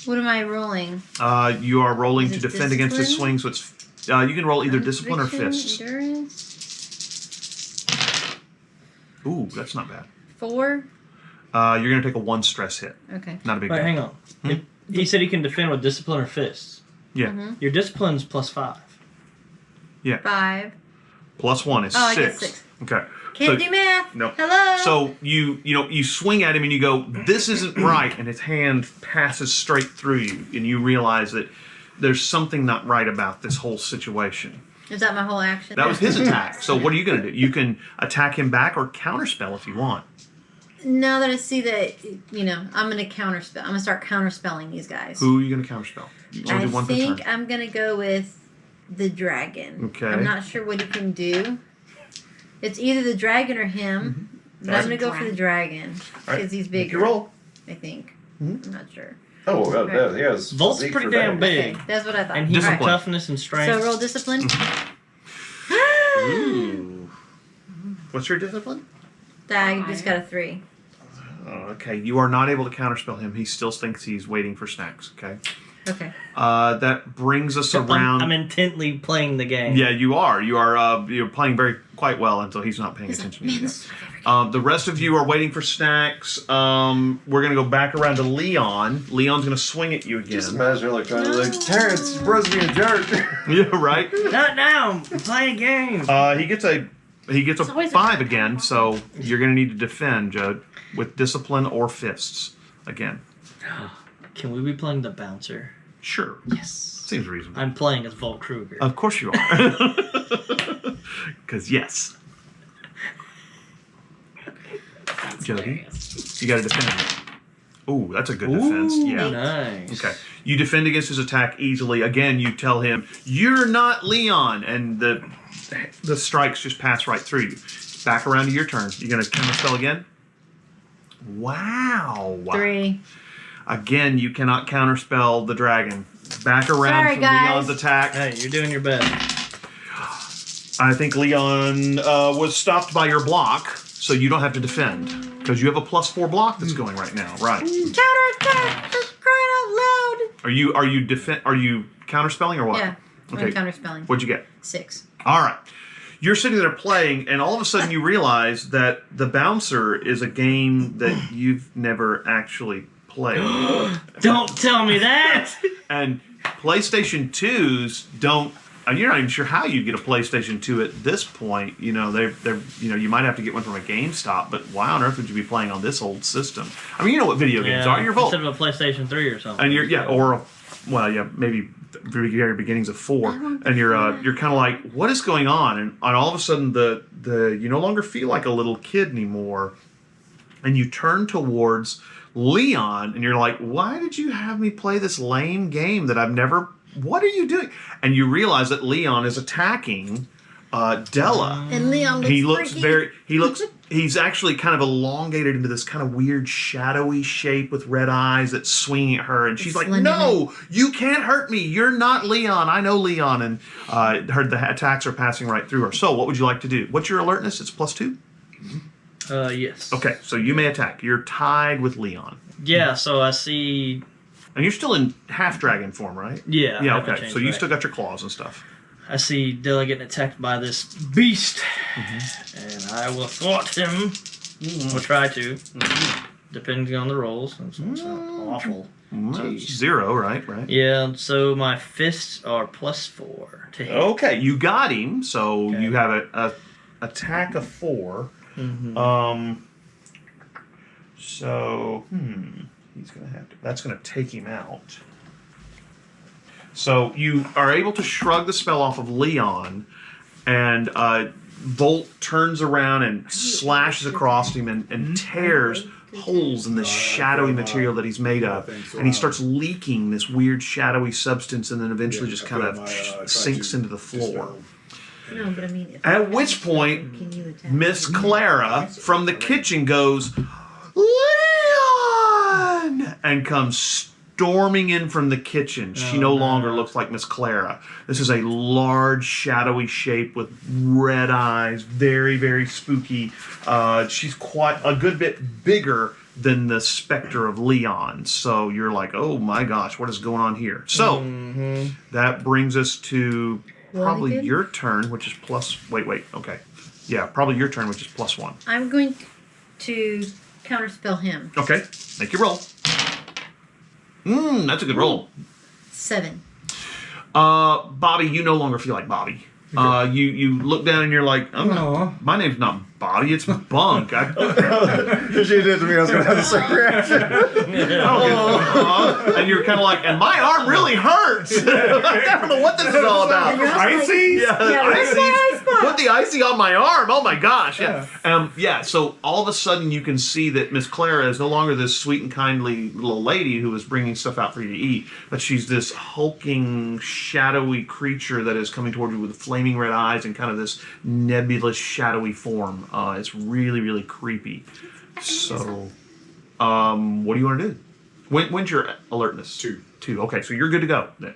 Speaker 4: What am I rolling?
Speaker 1: You are rolling
Speaker 4: Is
Speaker 1: to
Speaker 4: it
Speaker 1: defend against his
Speaker 4: discipline?
Speaker 1: swing, so it's you can roll either discipline or
Speaker 4: Conviction,
Speaker 1: fists.
Speaker 4: Endurance.
Speaker 1: Ooh, that's not bad.
Speaker 4: 4.
Speaker 1: You're going to take a 1 stress hit.
Speaker 4: Okay.
Speaker 1: Not a big
Speaker 2: Wait,
Speaker 1: deal.
Speaker 2: hang on. He said he can defend with discipline or fists.
Speaker 1: Yeah.
Speaker 4: Mm-hmm.
Speaker 2: Your discipline's +5.
Speaker 4: 5.
Speaker 1: +1 is 6.
Speaker 4: Oh, I get 6.
Speaker 1: Okay.
Speaker 4: Can't do math.
Speaker 1: No.
Speaker 4: Hello.
Speaker 1: So you swing at him and you go, "This isn't right," and his hand passes straight through you, and you realize that there's something not right about this whole situation.
Speaker 4: Is that my whole action?
Speaker 1: That was his attack. So what are you going to do? You can attack him back or counterspell if you want.
Speaker 4: Now that I see that, I'm going to counterspell. I'm going to start counterspelling these guys.
Speaker 1: Who are you going to counterspell? You only do
Speaker 4: I
Speaker 1: one per
Speaker 4: think
Speaker 1: turn.
Speaker 4: I'm going to go with the dragon.
Speaker 1: Okay.
Speaker 4: I'm not sure what he can do. It's either the dragon or him. But I'm going to go for the dragon.
Speaker 1: All right.
Speaker 4: Because he's
Speaker 1: Make
Speaker 4: bigger.
Speaker 1: your roll.
Speaker 4: I think.
Speaker 1: Mhm.
Speaker 4: I'm not sure.
Speaker 6: Oh, well, he has
Speaker 2: Volt's
Speaker 6: physique
Speaker 2: pretty
Speaker 6: for
Speaker 2: damn
Speaker 6: that.
Speaker 2: big.
Speaker 4: Okay, that's what I thought.
Speaker 2: And he's
Speaker 1: Discipline.
Speaker 2: toughness and strength.
Speaker 4: So roll discipline.
Speaker 1: Ooh. What's your discipline?
Speaker 4: I just got a 3.
Speaker 1: Oh, okay. You are not able to counterspell him. He still thinks he's waiting for snacks. Okay.
Speaker 4: Okay.
Speaker 1: That brings us around.
Speaker 2: I'm intently playing the game.
Speaker 1: Yeah, you are. You're playing quite well until he's not paying attention to you. The rest of you are waiting for snacks. We're gonna go back around to Leon. Leon's gonna swing at you again.
Speaker 6: Just imagine trying to Terrance, your brother's being a jerk.
Speaker 1: Yeah, right.
Speaker 2: Not now. I'm playing a game.
Speaker 1: He gets a
Speaker 3: always a
Speaker 1: 5 again, so you're gonna need to defend, Judd, with discipline or fists again.
Speaker 2: Can we be playing the bouncer?
Speaker 1: Sure.
Speaker 2: Yes.
Speaker 1: Seems reasonable.
Speaker 2: I'm playing as Volt Kruger.
Speaker 1: Of course you are. Because yes. Jody, you got to defend. Ooh, that's a good defense. Yeah.
Speaker 2: Nice.
Speaker 1: Okay. You defend against his attack easily. Again, you tell him, "You're not Leon," and the strikes just pass right through you. Back around to your turn. You gonna counterspell again? Wow.
Speaker 4: 3.
Speaker 1: Again, you cannot counterspell the dragon. Back around
Speaker 4: Sorry,
Speaker 1: to
Speaker 4: guys.
Speaker 1: Leon's attack.
Speaker 2: Hey, you're doing your best.
Speaker 1: I think Leon was stopped by your block, so you don't have to defend because you have a +4 block that's going right now. Right?
Speaker 4: Counterattack! For crying out loud!
Speaker 1: Are you counterspelling or what?
Speaker 4: Yeah.
Speaker 1: Okay.
Speaker 4: I'm counterspelling.
Speaker 1: What'd you get?
Speaker 4: 6.
Speaker 1: All right. You're sitting there playing, and all of a sudden you realize that the bouncer is a game that you've never actually played.
Speaker 2: Don't tell me that.
Speaker 1: And PlayStation 2s don't. And you're not even sure how you get a PlayStation 2 at this point. They're you might have to get one from a GameStop, but why on earth would you be playing on this old system? I mean, you know what video games are. You're Volt.
Speaker 2: Instead of a PlayStation 3 or something.
Speaker 1: And maybe the very beginnings of 4, and you're kind of like, what is going on? And all of a sudden, you no longer feel like a little kid anymore, and you turn towards Leon, and you're like, why did you have me play this lame game that I've never? What are you doing? And you realize that Leon is attacking Dela.
Speaker 4: And Leon looks freaky.
Speaker 1: He's actually kind of elongated into this kind of weird shadowy shape with red eyes that's swinging at her. And she's like, no, you can't hurt me. You're not Leon. I know Leon. And her the attacks are passing right through her. So what would you like to do? What's your alertness? It's +2?
Speaker 2: Yes.
Speaker 1: Okay, so you may attack. You're tied with Leon.
Speaker 2: Yeah, so I see...
Speaker 1: And you're still in half dragon form, right?
Speaker 2: Yeah.
Speaker 1: Yeah,
Speaker 2: I haven't
Speaker 1: okay.
Speaker 2: changed
Speaker 1: So you
Speaker 2: that.
Speaker 1: still got your claws and stuff.
Speaker 2: I see Dela getting attacked by this beast, and I will thwart him. We'll try to, depending on the rolls. It's not awful.
Speaker 1: That's 0, right?
Speaker 2: Yeah, so my fists are +4 to hit.
Speaker 1: Okay, you got him. So
Speaker 2: Okay.
Speaker 1: you have a attack of 4. So he's gonna have to. That's gonna take him out. So you are able to shrug the spell off of Leon, and Volt turns around and slashes across him and tears holes in this shadowy material that he's made of, and he starts leaking this weird shadowy substance, and then eventually just kind of sinks into the floor.
Speaker 4: No, but I mean,
Speaker 1: At which point,
Speaker 4: can you attack?
Speaker 1: Miss Clara from the kitchen goes, Leon! And comes storming in from the kitchen. She no longer looks like Miss Clara. This is a large, shadowy shape with red eyes, very, very spooky. She's quite a good bit bigger than the specter of Leon. So you're like, oh my gosh, what is going on here? So that brings us to probably
Speaker 4: again?
Speaker 1: your turn, which is plus. Wait, okay. Yeah, probably your turn, which is +1.
Speaker 4: I'm going to counterspell him.
Speaker 1: Okay, make your roll. That's a good roll.
Speaker 4: 7.
Speaker 1: Bobby, you no longer feel like Bobby. You look down and you're like, my name's not Bobby, it's Bunk.
Speaker 6: If she did to me, I was going to have the same reaction.
Speaker 1: And you're kind of like, and my arm really hurts. I don't know what this is all about.
Speaker 5: Icy?
Speaker 1: Yeah, icy. Put the icy on my arm. Oh my gosh. Yeah. So all of a sudden you can see that Miss Clara is no longer this sweet and kindly little lady who is bringing stuff out for you to eat, but she's this hulking, shadowy creature that is coming toward you with flaming red eyes and kind of this nebulous, shadowy form. It's really, really creepy. So, what do you want to do? When's your alertness?
Speaker 5: 2.
Speaker 1: 2. Okay, so you're good to go. Then.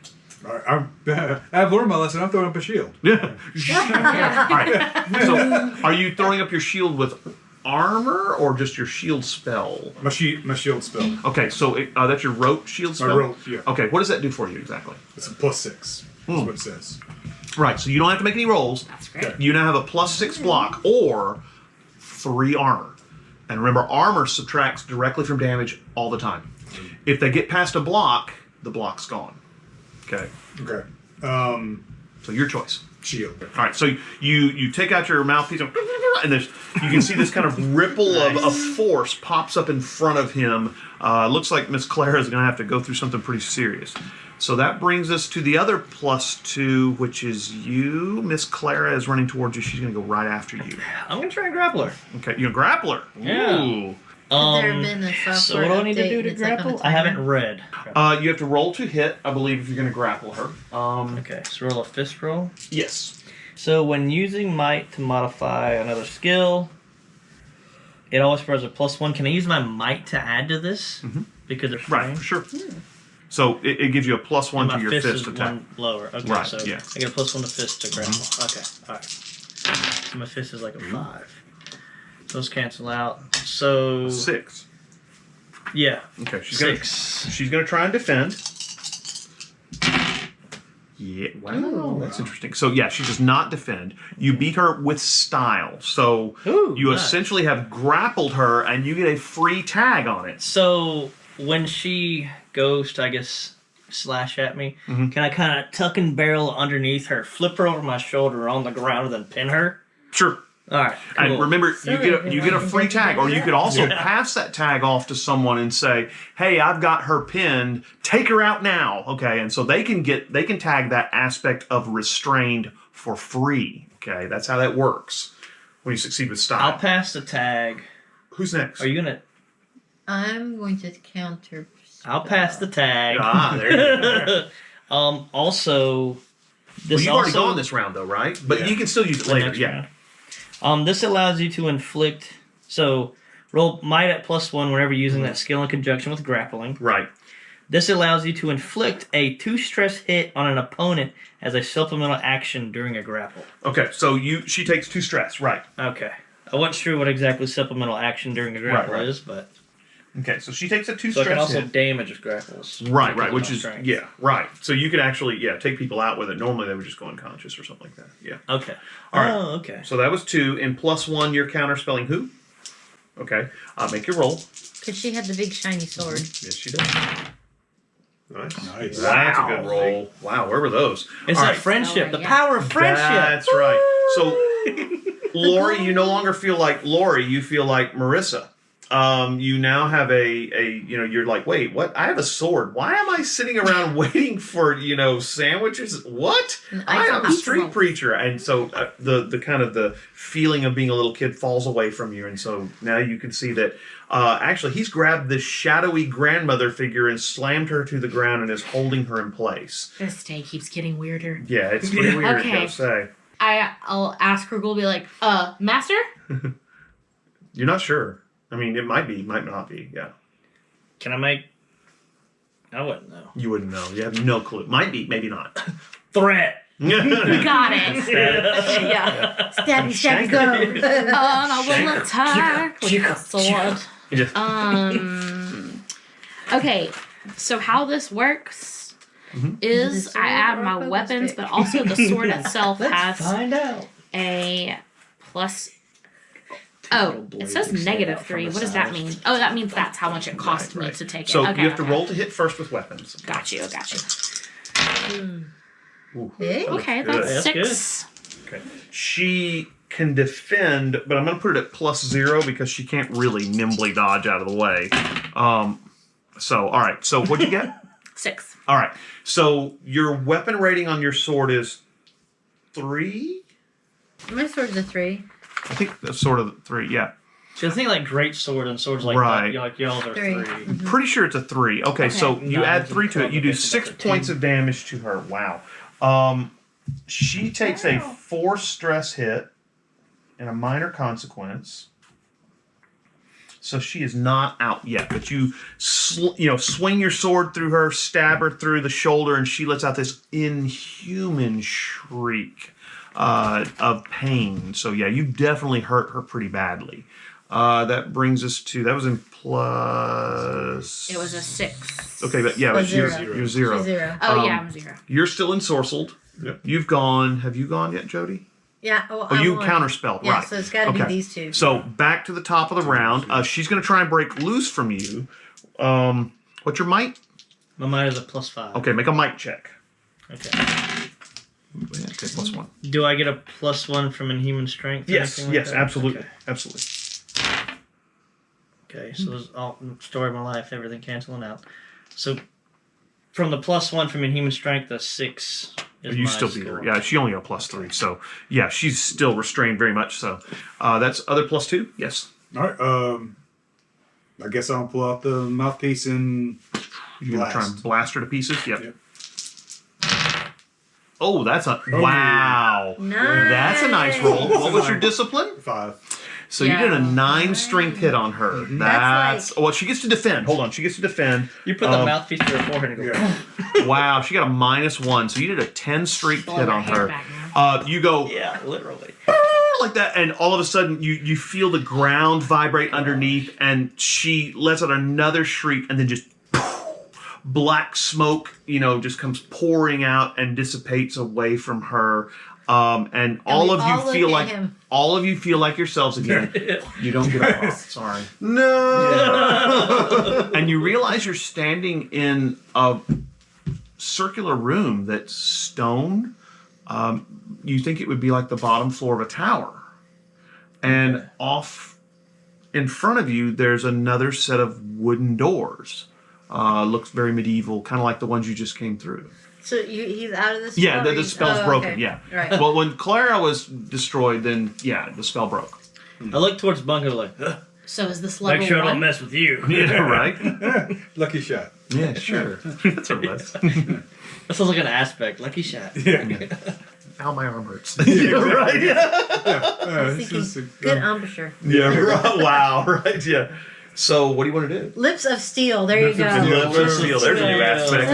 Speaker 5: I've learned my lesson. I'm throwing up a shield.
Speaker 1: Yeah. All right. So, are you throwing up your shield with armor or just your shield spell?
Speaker 5: My shield spell.
Speaker 1: Okay, so that's your rope shield spell?
Speaker 5: My rope, yeah.
Speaker 1: Okay, what does that do for you exactly?
Speaker 5: It's a +6. That's what it says.
Speaker 1: Right, so you don't have to make any rolls.
Speaker 3: That's great.
Speaker 1: You now have a +6 block or 3 armor. And remember, armor subtracts directly from damage all the time. If they get past a block, the block's gone. Okay.
Speaker 5: Okay.
Speaker 1: So your choice.
Speaker 5: Shield.
Speaker 1: All right, so you take out your mouthpiece and you can see this kind of ripple of force pops up in front of him. Looks like Miss Clara is going to have to go through something pretty serious. So that brings us to the other +2, which is you. Miss Clara is running towards you. She's going to go right after you.
Speaker 2: I'm going to try and grapple her.
Speaker 1: Okay, you're a grappler.
Speaker 2: Yeah.
Speaker 1: Ooh.
Speaker 4: Has there been a software
Speaker 2: So what do I need to
Speaker 4: update
Speaker 2: do
Speaker 4: and
Speaker 2: to
Speaker 4: it's like on a
Speaker 2: grapple? I haven't
Speaker 4: timer?
Speaker 2: read.
Speaker 1: You have to roll to hit, I believe, if you're going to grapple her.
Speaker 2: Okay, so roll a fist roll.
Speaker 1: Yes.
Speaker 2: So when using might to modify another skill, it always throws a +1. Can I use my might to add to this? Because it's
Speaker 1: Right, for sure. So it gives you a +1
Speaker 2: my
Speaker 1: to your
Speaker 2: fist
Speaker 1: fist
Speaker 2: is
Speaker 1: attack.
Speaker 2: one lower. Okay,
Speaker 1: Right,
Speaker 2: so
Speaker 1: yeah.
Speaker 2: I get a +1 to fist to grapple. Okay, alright. So my fist is like a 5. Those cancel out. So
Speaker 1: 6.
Speaker 2: yeah.
Speaker 1: Okay, she's
Speaker 2: 6.
Speaker 1: She's going to try and defend. Yeah, wow, that's interesting. So yeah, she does not defend. You beat her with style. So
Speaker 2: Ooh,
Speaker 1: you
Speaker 2: nice.
Speaker 1: essentially have grappled her, and you get a free tag on it.
Speaker 2: So when she goes to, I guess, slash at me, can I kind of tuck and barrel underneath her, flip her over my shoulder on the ground, and then pin her?
Speaker 1: Sure.
Speaker 2: All right. Cool.
Speaker 1: And remember,
Speaker 4: So
Speaker 1: you get a free tag, or you could also
Speaker 2: Yeah.
Speaker 1: pass that tag off to someone and say, "Hey, I've got her pinned. Take her out now." Okay, and so they can tag that aspect of restrained for free. Okay, that's how that works when you succeed with style.
Speaker 2: I'll pass the tag.
Speaker 1: Who's next?
Speaker 2: Are you gonna?
Speaker 4: I'm going to counter.
Speaker 2: I'll pass the tag.
Speaker 1: There you go.
Speaker 2: Also, this
Speaker 1: Well, you've already
Speaker 2: also
Speaker 1: gone this round, though, right? But
Speaker 5: Yeah.
Speaker 1: you can still use it
Speaker 2: the
Speaker 1: later.
Speaker 2: next
Speaker 1: Yeah.
Speaker 2: round. This allows you to inflict. So roll might at +1 whenever using that skill in conjunction with grappling.
Speaker 1: Right.
Speaker 2: This allows you to inflict a 2 stress hit on an opponent as a supplemental action during a grapple.
Speaker 1: Okay. So she takes 2 stress. Right.
Speaker 2: Okay. I wasn't sure what exactly supplemental action during a grapple
Speaker 1: Right.
Speaker 2: is, but
Speaker 1: Okay, so she takes a 2
Speaker 2: So I can
Speaker 1: stress
Speaker 2: also
Speaker 1: hit.
Speaker 2: damage if grapples.
Speaker 1: Right,
Speaker 2: because of
Speaker 1: which
Speaker 2: my
Speaker 1: is
Speaker 2: strength.
Speaker 1: yeah, right. So you could actually take people out with it. Normally they would just go unconscious or something like that. Yeah.
Speaker 2: Okay.
Speaker 1: All right.
Speaker 2: Oh, okay.
Speaker 1: So that was 2, and +1 you're counterspelling who? Okay. Make your roll.
Speaker 4: Because she had the big shiny sword.
Speaker 1: Yes, she does.
Speaker 5: Nice.
Speaker 1: That's a good roll. Wow, where were those?
Speaker 2: It's
Speaker 1: All
Speaker 2: that
Speaker 1: right.
Speaker 2: friendship.
Speaker 3: Oh,
Speaker 2: The
Speaker 3: yeah.
Speaker 2: power of friendship.
Speaker 1: That's right. So, Lori, you no longer feel like Lori. You feel like Marissa. You now have you're like, wait, what? I have a sword. Why am I sitting around waiting for, sandwiches? What? I am a street preacher. And so the kind of the feeling of being a little kid falls away from you. And so now you can see that actually he's grabbed this shadowy grandmother figure and slammed her to the ground and is holding her in place.
Speaker 3: This day keeps getting weirder.
Speaker 1: Yeah, it's pretty weird,
Speaker 3: Okay.
Speaker 1: gotta say.
Speaker 3: I'll ask her, be like, master?
Speaker 1: You're not sure. I mean, it might be, might not be. Yeah.
Speaker 2: Can I make? I wouldn't know.
Speaker 1: You wouldn't know. You have no clue. Might be, maybe not.
Speaker 2: Threat.
Speaker 3: Got it. Yeah.
Speaker 4: Stabby, stabby, go.
Speaker 3: And I will attack with the sword.
Speaker 1: Yeah.
Speaker 3: Okay, so how this works is
Speaker 4: The sword
Speaker 3: I add
Speaker 4: or
Speaker 3: my
Speaker 4: focus
Speaker 3: weapons,
Speaker 4: stick?
Speaker 3: but also the sword itself has
Speaker 2: Find out.
Speaker 3: a plus. Oh, it says -3. What does that mean? Oh, that means that's how much it cost me
Speaker 1: Right.
Speaker 3: to take it.
Speaker 1: So
Speaker 3: Okay,
Speaker 1: you have to
Speaker 3: okay.
Speaker 1: roll to hit first with weapons.
Speaker 3: Got you.
Speaker 1: Ooh.
Speaker 4: Hey?
Speaker 3: Okay,
Speaker 1: Good.
Speaker 3: that's
Speaker 2: That's
Speaker 3: 6.
Speaker 1: Okay. She can defend, but I'm going to put it at +0 because she can't really nimbly dodge out of the way. All right. So what'd you get?
Speaker 3: 6.
Speaker 1: All right. So your weapon rating on your sword is 3?
Speaker 4: My sword's a 3.
Speaker 1: I think that's sort of 3, yeah.
Speaker 2: So I think like great sword and swords like
Speaker 1: Right.
Speaker 2: that, like y'all's are
Speaker 4: 3.
Speaker 2: 3.
Speaker 1: Pretty sure it's a 3. Okay, so you
Speaker 2: Nine
Speaker 1: add
Speaker 2: is
Speaker 1: 3 to it. You do
Speaker 2: probably
Speaker 1: 6
Speaker 2: about
Speaker 1: points of damage to her. Wow. She takes a 4 stress hit and a minor consequence. So she is not out yet, but you swing your sword through her, stab her through the shoulder, and she lets out this inhuman shriek of pain. So yeah, you definitely hurt her pretty badly. That brings us to that was in plus.
Speaker 3: It was a 6.
Speaker 1: Okay, but yeah,
Speaker 4: Oh,
Speaker 1: but
Speaker 4: zero.
Speaker 1: you're 0.
Speaker 4: She's 0.
Speaker 3: Oh, yeah, I'm 0.
Speaker 1: You're still ensorcelled.
Speaker 5: Yep.
Speaker 1: You've gone. Have you gone yet, Jody?
Speaker 4: Yeah. Well,
Speaker 1: Oh, you
Speaker 4: won.
Speaker 1: counterspelled,
Speaker 4: Yeah,
Speaker 1: right?
Speaker 4: so it's got to be
Speaker 1: Okay.
Speaker 4: these 2.
Speaker 1: So back to the top of the round. She's going to try and break loose from you. What's your might?
Speaker 2: My mine is a +5.
Speaker 1: Okay, make a might check.
Speaker 2: Okay.
Speaker 1: Okay, +1.
Speaker 2: Do I get a +1 from Inhuman Strength? or
Speaker 1: Yes,
Speaker 2: anything like
Speaker 1: yes,
Speaker 2: that?
Speaker 1: absolutely,
Speaker 2: Okay.
Speaker 1: absolutely.
Speaker 2: Okay, so this is all story of my life, everything canceling out. So from the +1 from Inhuman Strength, the 6 is
Speaker 1: You
Speaker 2: my
Speaker 1: still beat her.
Speaker 2: score.
Speaker 1: Yeah, she only got +3. So yeah, she's still restrained very much. So that's other +2. Yes.
Speaker 5: All right. I guess I'll pull out the mouthpiece and
Speaker 1: You're gonna try and blast her to pieces. Yep.
Speaker 5: Yep.
Speaker 1: Oh, that's a wow.
Speaker 4: Nice.
Speaker 1: That's a nice roll. What was your discipline?
Speaker 5: 5.
Speaker 1: So you did a
Speaker 3: Yeah.
Speaker 1: 9 strength hit on her. That's well, she gets to defend. Hold on, she gets to defend.
Speaker 2: You put the mouthpiece to her forehead and go,
Speaker 5: Yeah.
Speaker 1: Wow, she got a -1. So you did a 10 strength
Speaker 3: Blow
Speaker 1: hit
Speaker 3: her
Speaker 1: on
Speaker 3: hair
Speaker 1: her.
Speaker 3: back now.
Speaker 1: You go
Speaker 2: yeah, literally.
Speaker 1: like that, and all of a sudden you feel the ground vibrate underneath, and she lets out another shriek, and then just black smoke, just comes pouring out and dissipates away from her. And all
Speaker 4: we
Speaker 1: of you
Speaker 4: all
Speaker 1: feel
Speaker 4: look
Speaker 1: like
Speaker 4: at him.
Speaker 1: all of you feel like yourselves again. You don't get off. Sorry. No. And you realize you're standing in a circular room that's stone. You think it would be like the bottom floor of a tower. And off in front of you, there's another set of wooden doors. Looks very medieval, kind of like the ones you just came through.
Speaker 4: So he's out of the spell?
Speaker 1: Yeah,
Speaker 4: or
Speaker 1: the
Speaker 4: he's-
Speaker 1: spell's
Speaker 4: oh,
Speaker 1: broken,
Speaker 4: okay.
Speaker 1: yeah.
Speaker 4: Right.
Speaker 1: Well, when Clara was destroyed, then, yeah, the spell broke.
Speaker 2: I look towards Bunko like,
Speaker 3: So is this level
Speaker 2: make sure I
Speaker 3: 1?
Speaker 2: don't mess with you.
Speaker 1: Yeah, right?
Speaker 5: Lucky shot.
Speaker 1: Yeah, sure. That's what it was.
Speaker 2: That sounds like an aspect. Lucky shot.
Speaker 5: Yeah.
Speaker 1: Ow, my arm hurts.
Speaker 5: Yeah,
Speaker 1: right?
Speaker 5: this is
Speaker 4: Good embouchure.
Speaker 5: Yeah.
Speaker 1: Right. Wow, right, yeah. So, what do you want to do?
Speaker 4: Lips of steel. There you go.
Speaker 5: Yeah.
Speaker 1: Let's see. There's a new aspect.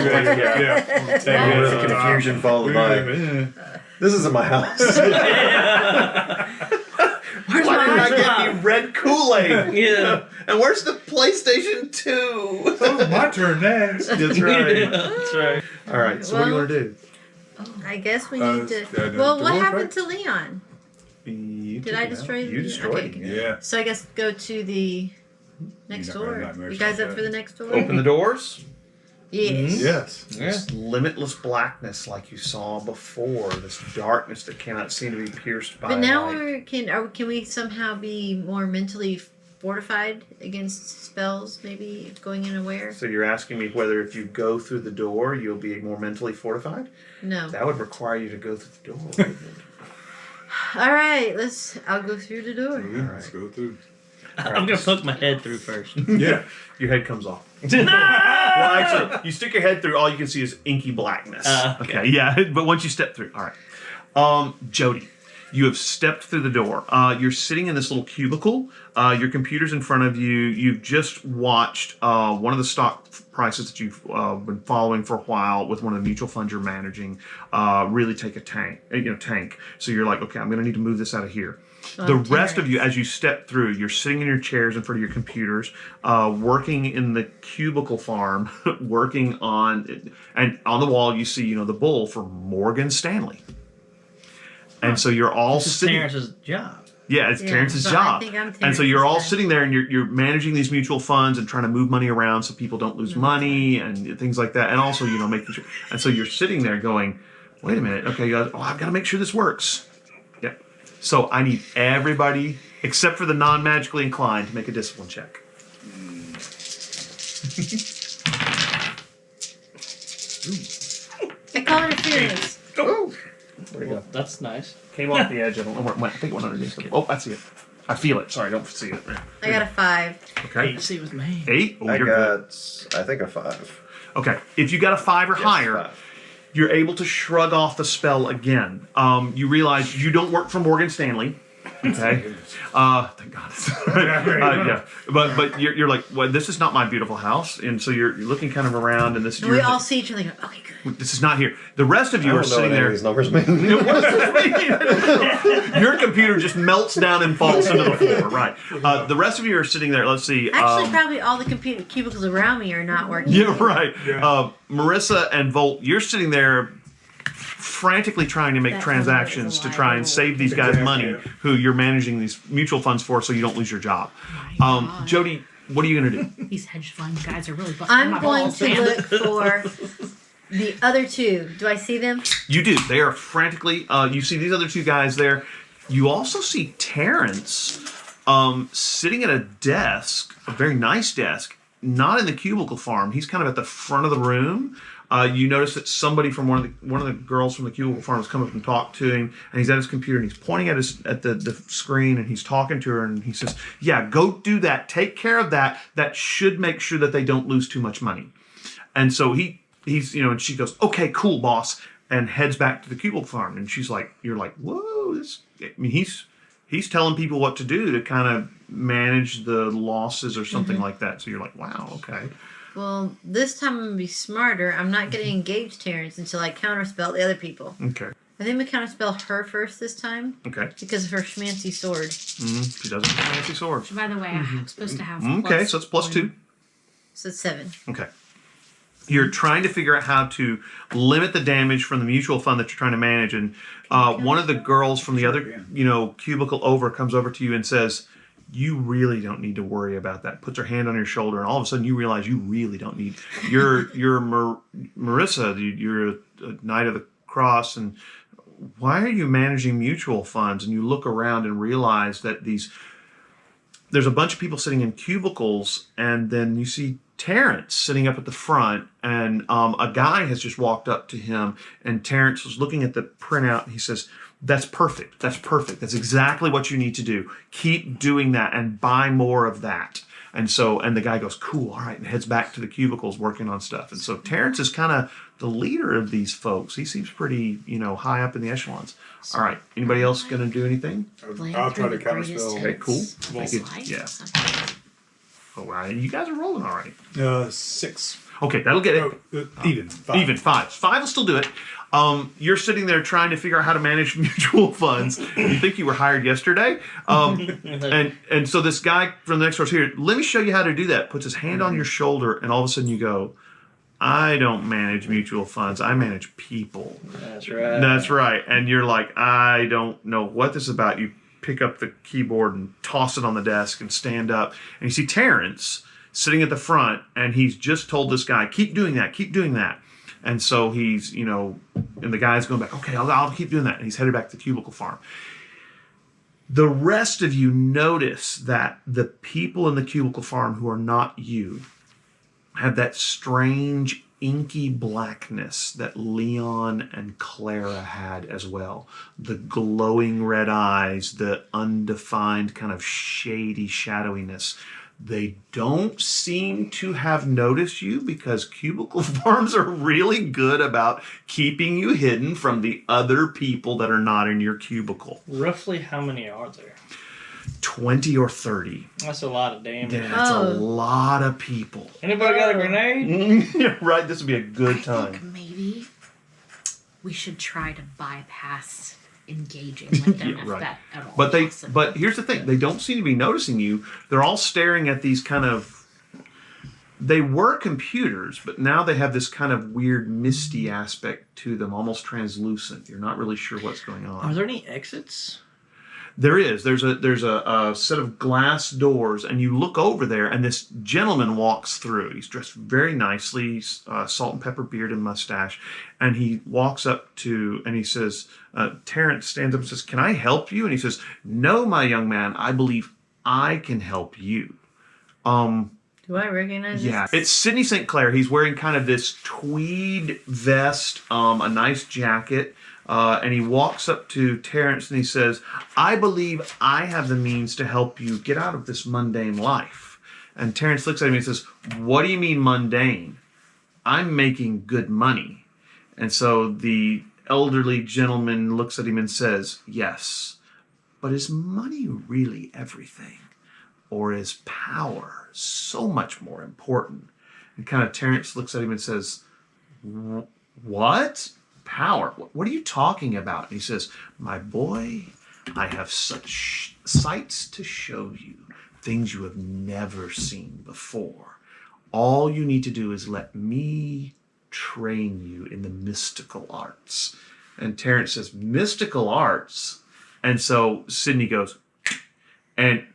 Speaker 5: Yeah.
Speaker 6: Take away the confusion followed by, this isn't my house.
Speaker 1: Where's Why did I get me red Kool-Aid?
Speaker 2: Yeah.
Speaker 1: And where's the PlayStation 2?
Speaker 5: Oh, my turn next.
Speaker 1: That's right.
Speaker 2: Yeah, that's right.
Speaker 1: All right, so what do you want to do?
Speaker 4: I guess we
Speaker 5: Uh,
Speaker 4: need to.
Speaker 5: the
Speaker 4: Well, what
Speaker 5: doors,
Speaker 4: happened
Speaker 5: right?
Speaker 4: to Leon?
Speaker 1: You
Speaker 4: Did
Speaker 1: took
Speaker 4: I
Speaker 1: it out.
Speaker 4: destroy
Speaker 1: You destroyed
Speaker 4: okay.
Speaker 1: it.
Speaker 5: Yeah.
Speaker 4: So I guess go to the next
Speaker 5: You're not gonna
Speaker 4: door.
Speaker 5: nightmares
Speaker 4: You guys
Speaker 5: like
Speaker 4: up for
Speaker 5: that.
Speaker 4: the next door?
Speaker 1: Open the doors.
Speaker 4: Yes.
Speaker 5: Yes.
Speaker 2: Yeah.
Speaker 1: This limitless blackness like you saw before. This darkness that cannot seem to be pierced by
Speaker 4: But now
Speaker 1: light.
Speaker 4: can we somehow be more mentally fortified against spells? Maybe going unaware.
Speaker 1: So you're asking me whether if you go through the door, you'll be more mentally fortified?
Speaker 4: No.
Speaker 1: That would require you to go through the door. wouldn't it?
Speaker 4: All right. I'll go through the door.
Speaker 5: Yeah, let's go through.
Speaker 2: I'm gonna poke my head through first.
Speaker 5: Yeah.
Speaker 1: Your head comes off. Well, actually, you stick your head through, all you can see is inky blackness.
Speaker 2: Okay.
Speaker 1: Yeah, but once you step through, all right. Jody, you have stepped through the door. You're sitting in this little cubicle. Your computer's in front of you. You've just watched one of the stock prices that you've been following for a while with one of the mutual funds you're managing really take a tank. So you're like, okay, I'm going to need to move this out of here. The rest of you, as you step through, you're sitting in your chairs in front of your computers, working in the cubicle farm, working on, and on the wall you see, the bull for Morgan Stanley. And so you're all
Speaker 2: This is
Speaker 1: sitting.
Speaker 2: Terrance's job.
Speaker 1: Yeah, it's
Speaker 4: Yeah,
Speaker 1: Terrance's
Speaker 4: so I
Speaker 1: job.
Speaker 4: think I'm
Speaker 1: And so
Speaker 4: Terrance's
Speaker 1: you're all
Speaker 4: guy.
Speaker 1: sitting there and you're managing these mutual funds and trying to move money around so people don't lose money and things like that. And also, making sure. And so you're sitting there going, wait a minute, okay, guys, I've got to make sure this works. Yeah. So I need everybody, except for the non-magically inclined, to make a discipline check.
Speaker 4: I call interference.
Speaker 1: Oh, there you go.
Speaker 2: That's nice.
Speaker 1: Came off the edge of it. I think it went underneath. Oh, I see it. I feel it. Sorry, I don't see it.
Speaker 4: I got a 5.
Speaker 1: Okay.
Speaker 2: Hey, see with me.
Speaker 1: 8. Oh,
Speaker 6: I
Speaker 1: you're good.
Speaker 6: got, I think, a 5.
Speaker 1: Okay. If you got a 5 or
Speaker 6: Yes,
Speaker 1: higher,
Speaker 6: 5.
Speaker 1: you're able to shrug off the spell again. You realize you don't work for Morgan Stanley. Okay. Thank God. Yeah. But you're like, well, this is not my beautiful house, and so you're looking kind of around, and this
Speaker 4: And we all see each other and go, okay, good.
Speaker 1: this is not here. The rest of
Speaker 6: I
Speaker 1: you
Speaker 6: don't
Speaker 1: are
Speaker 6: know
Speaker 1: sitting
Speaker 6: what any of
Speaker 1: there.
Speaker 6: these numbers mean.
Speaker 1: What does this mean? Your computer just melts down and falls into the floor. Right. The rest of you are sitting there. Let's see.
Speaker 4: Actually, probably all the computer cubicles around me are not working.
Speaker 1: Yeah, right.
Speaker 5: Yeah.
Speaker 1: Marissa and Volt, you're sitting there frantically trying to make
Speaker 3: That
Speaker 1: transactions
Speaker 3: sounds
Speaker 1: to
Speaker 3: like a
Speaker 1: try and
Speaker 3: lie.
Speaker 1: save these guys money who you're managing these mutual funds for so you don't lose your job. Jody, what are you going to do?
Speaker 3: These hedge fund guys are really busting
Speaker 4: I'm
Speaker 3: my
Speaker 4: going
Speaker 3: balls,
Speaker 4: to
Speaker 3: man.
Speaker 4: look for the other two. Do I see them?
Speaker 1: You do. They are frantically, you see these other two guys there. You also see Terrance sitting at a desk, a very nice desk, not in the cubicle farm. He's kind of at the front of the room. You notice that somebody from one of the girls from the cubicle farm has come up and talked to him, and he's at his computer and he's pointing at the screen and he's talking to her and he says, "Yeah, go do that. Take care of that. That should make sure that they don't lose too much money." And so he's and she goes, "Okay, cool, boss," and heads back to the cubicle farm. And she's like, "You're like, whoa!" He's telling people what to do to kind of manage the losses or something like that. So you're like, wow, okay.
Speaker 4: Well, this time I'm going to be smarter. I'm not going to engage Terrance until I counterspell the other people.
Speaker 1: Okay.
Speaker 4: I think we counterspell her first this time
Speaker 1: Okay.
Speaker 4: because of her schmancy sword.
Speaker 1: She doesn't have a fancy sword.
Speaker 3: By the way, I'm supposed to have.
Speaker 1: Okay, so it's +2.
Speaker 4: So it's 7.
Speaker 1: Okay. You're trying to figure out how to limit the damage from the mutual fund that you're trying to manage. And one of the girls from the other, cubicle over comes over to you and says, "You really don't need to worry about that." Puts her hand on your shoulder, and all of a sudden you realize you really don't need. You're Marissa. You're a Knight of the Cross, and why are you managing mutual funds? And you look around and realize that there's a bunch of people sitting in cubicles, and then you see Terrance sitting up at the front, and a guy has just walked up to him, and Terrance was looking at the printout, and he says, "That's perfect. That's perfect. That's exactly what you need to do. Keep doing that and buy more of that." And the guy goes, "Cool, all right," and heads back to the cubicles working on stuff. And so Terrance is kind of the leader of these folks. He seems pretty, high up in the echelons. All right, anybody else going to do anything?
Speaker 5: I'll try to counterspell.
Speaker 1: Okay, cool. Make it,
Speaker 3: Slides?
Speaker 1: yeah. All right, you guys are rolling all right.
Speaker 5: 6.
Speaker 1: Okay, that'll get it.
Speaker 5: Even. 5.
Speaker 1: Even 5. 5 will still do it. You're sitting there trying to figure out how to manage mutual funds. You think you were hired yesterday? And so this guy from the next door is here. Let me show you how to do that. Puts his hand on your shoulder, and all of a sudden you go, I don't manage mutual funds. I manage people.
Speaker 2: That's right.
Speaker 1: That's right. And you're like, I don't know what this is about. You pick up the keyboard and toss it on the desk and stand up. And you see Terrance sitting at the front, and he's just told this guy, keep doing that, keep doing that. And so he's, and the guy's going back, okay, I'll keep doing that. And he's headed back to the cubicle farm. The rest of you notice that the people in the cubicle farm who are not you have that strange inky blackness that Leon and Clara had as well. The glowing red eyes, the undefined kind of shady shadowiness. They don't seem to have noticed you because cubicle farms are really good about keeping you hidden from the other people that are not in your cubicle.
Speaker 2: Roughly how many are there?
Speaker 1: 20 or 30.
Speaker 2: That's a lot of damage.
Speaker 1: That's a lot of people.
Speaker 2: Anybody got a grenade?
Speaker 1: Yeah, right, this would be a good
Speaker 3: I
Speaker 1: time.
Speaker 3: think maybe we should try to bypass engaging with them if
Speaker 1: right.
Speaker 3: that at all
Speaker 1: But
Speaker 3: possible.
Speaker 1: but here's the thing, they don't seem to be noticing you. They're all staring at these kind of, they were computers, but now they have this kind of weird misty aspect to them, almost translucent. You're not really sure what's going on.
Speaker 2: Are there any exits?
Speaker 1: There is. There's a set of glass doors, and you look over there, and this gentleman walks through. He's dressed very nicely, salt and pepper beard and mustache, and he walks up to, and he says, Terrance stands up and says, "Can I help you?" And he says, "No, my young man, I believe I can help you."
Speaker 4: Do I recognize this?
Speaker 1: Yeah, it's Sidney St. Clair. He's wearing kind of this tweed vest, a nice jacket. And he walks up to Terrance and he says, "I believe I have the means to help you get out of this mundane life." And Terrance looks at him and says, "What do you mean mundane? I'm making good money." And so the elderly gentleman looks at him and says, "Yes, but is money really everything? Or is power so much more important?" And kind of Terrance looks at him and says, "What? Power? What are you talking about?" And he says, "My boy, I have such sights to show you, things you have never seen before. All you need to do is let me train you in the mystical arts." And Terrance says, "Mystical arts?" And so Sidney goes, and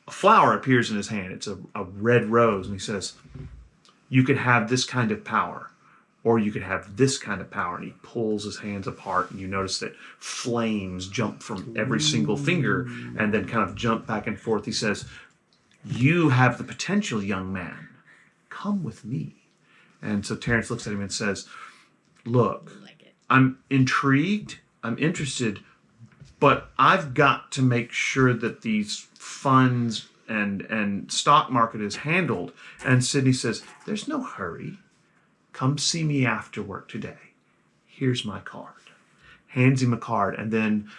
Speaker 1: a flower appears in his hand. It's a red rose. And he says, "You could have this kind of power, or you could have this kind of power." And he pulls his hands apart, and you notice that flames jump from every single finger and then kind of jump back and forth. He says, "You have the potential, young man. Come with me." And so Terrance looks at him and says, "Look, I'm intrigued, I'm interested, but I've got to make sure that these funds and stock market is handled." And Sidney says, "There's no hurry. Come see me after work today. Here's my card." Hands him a card, and then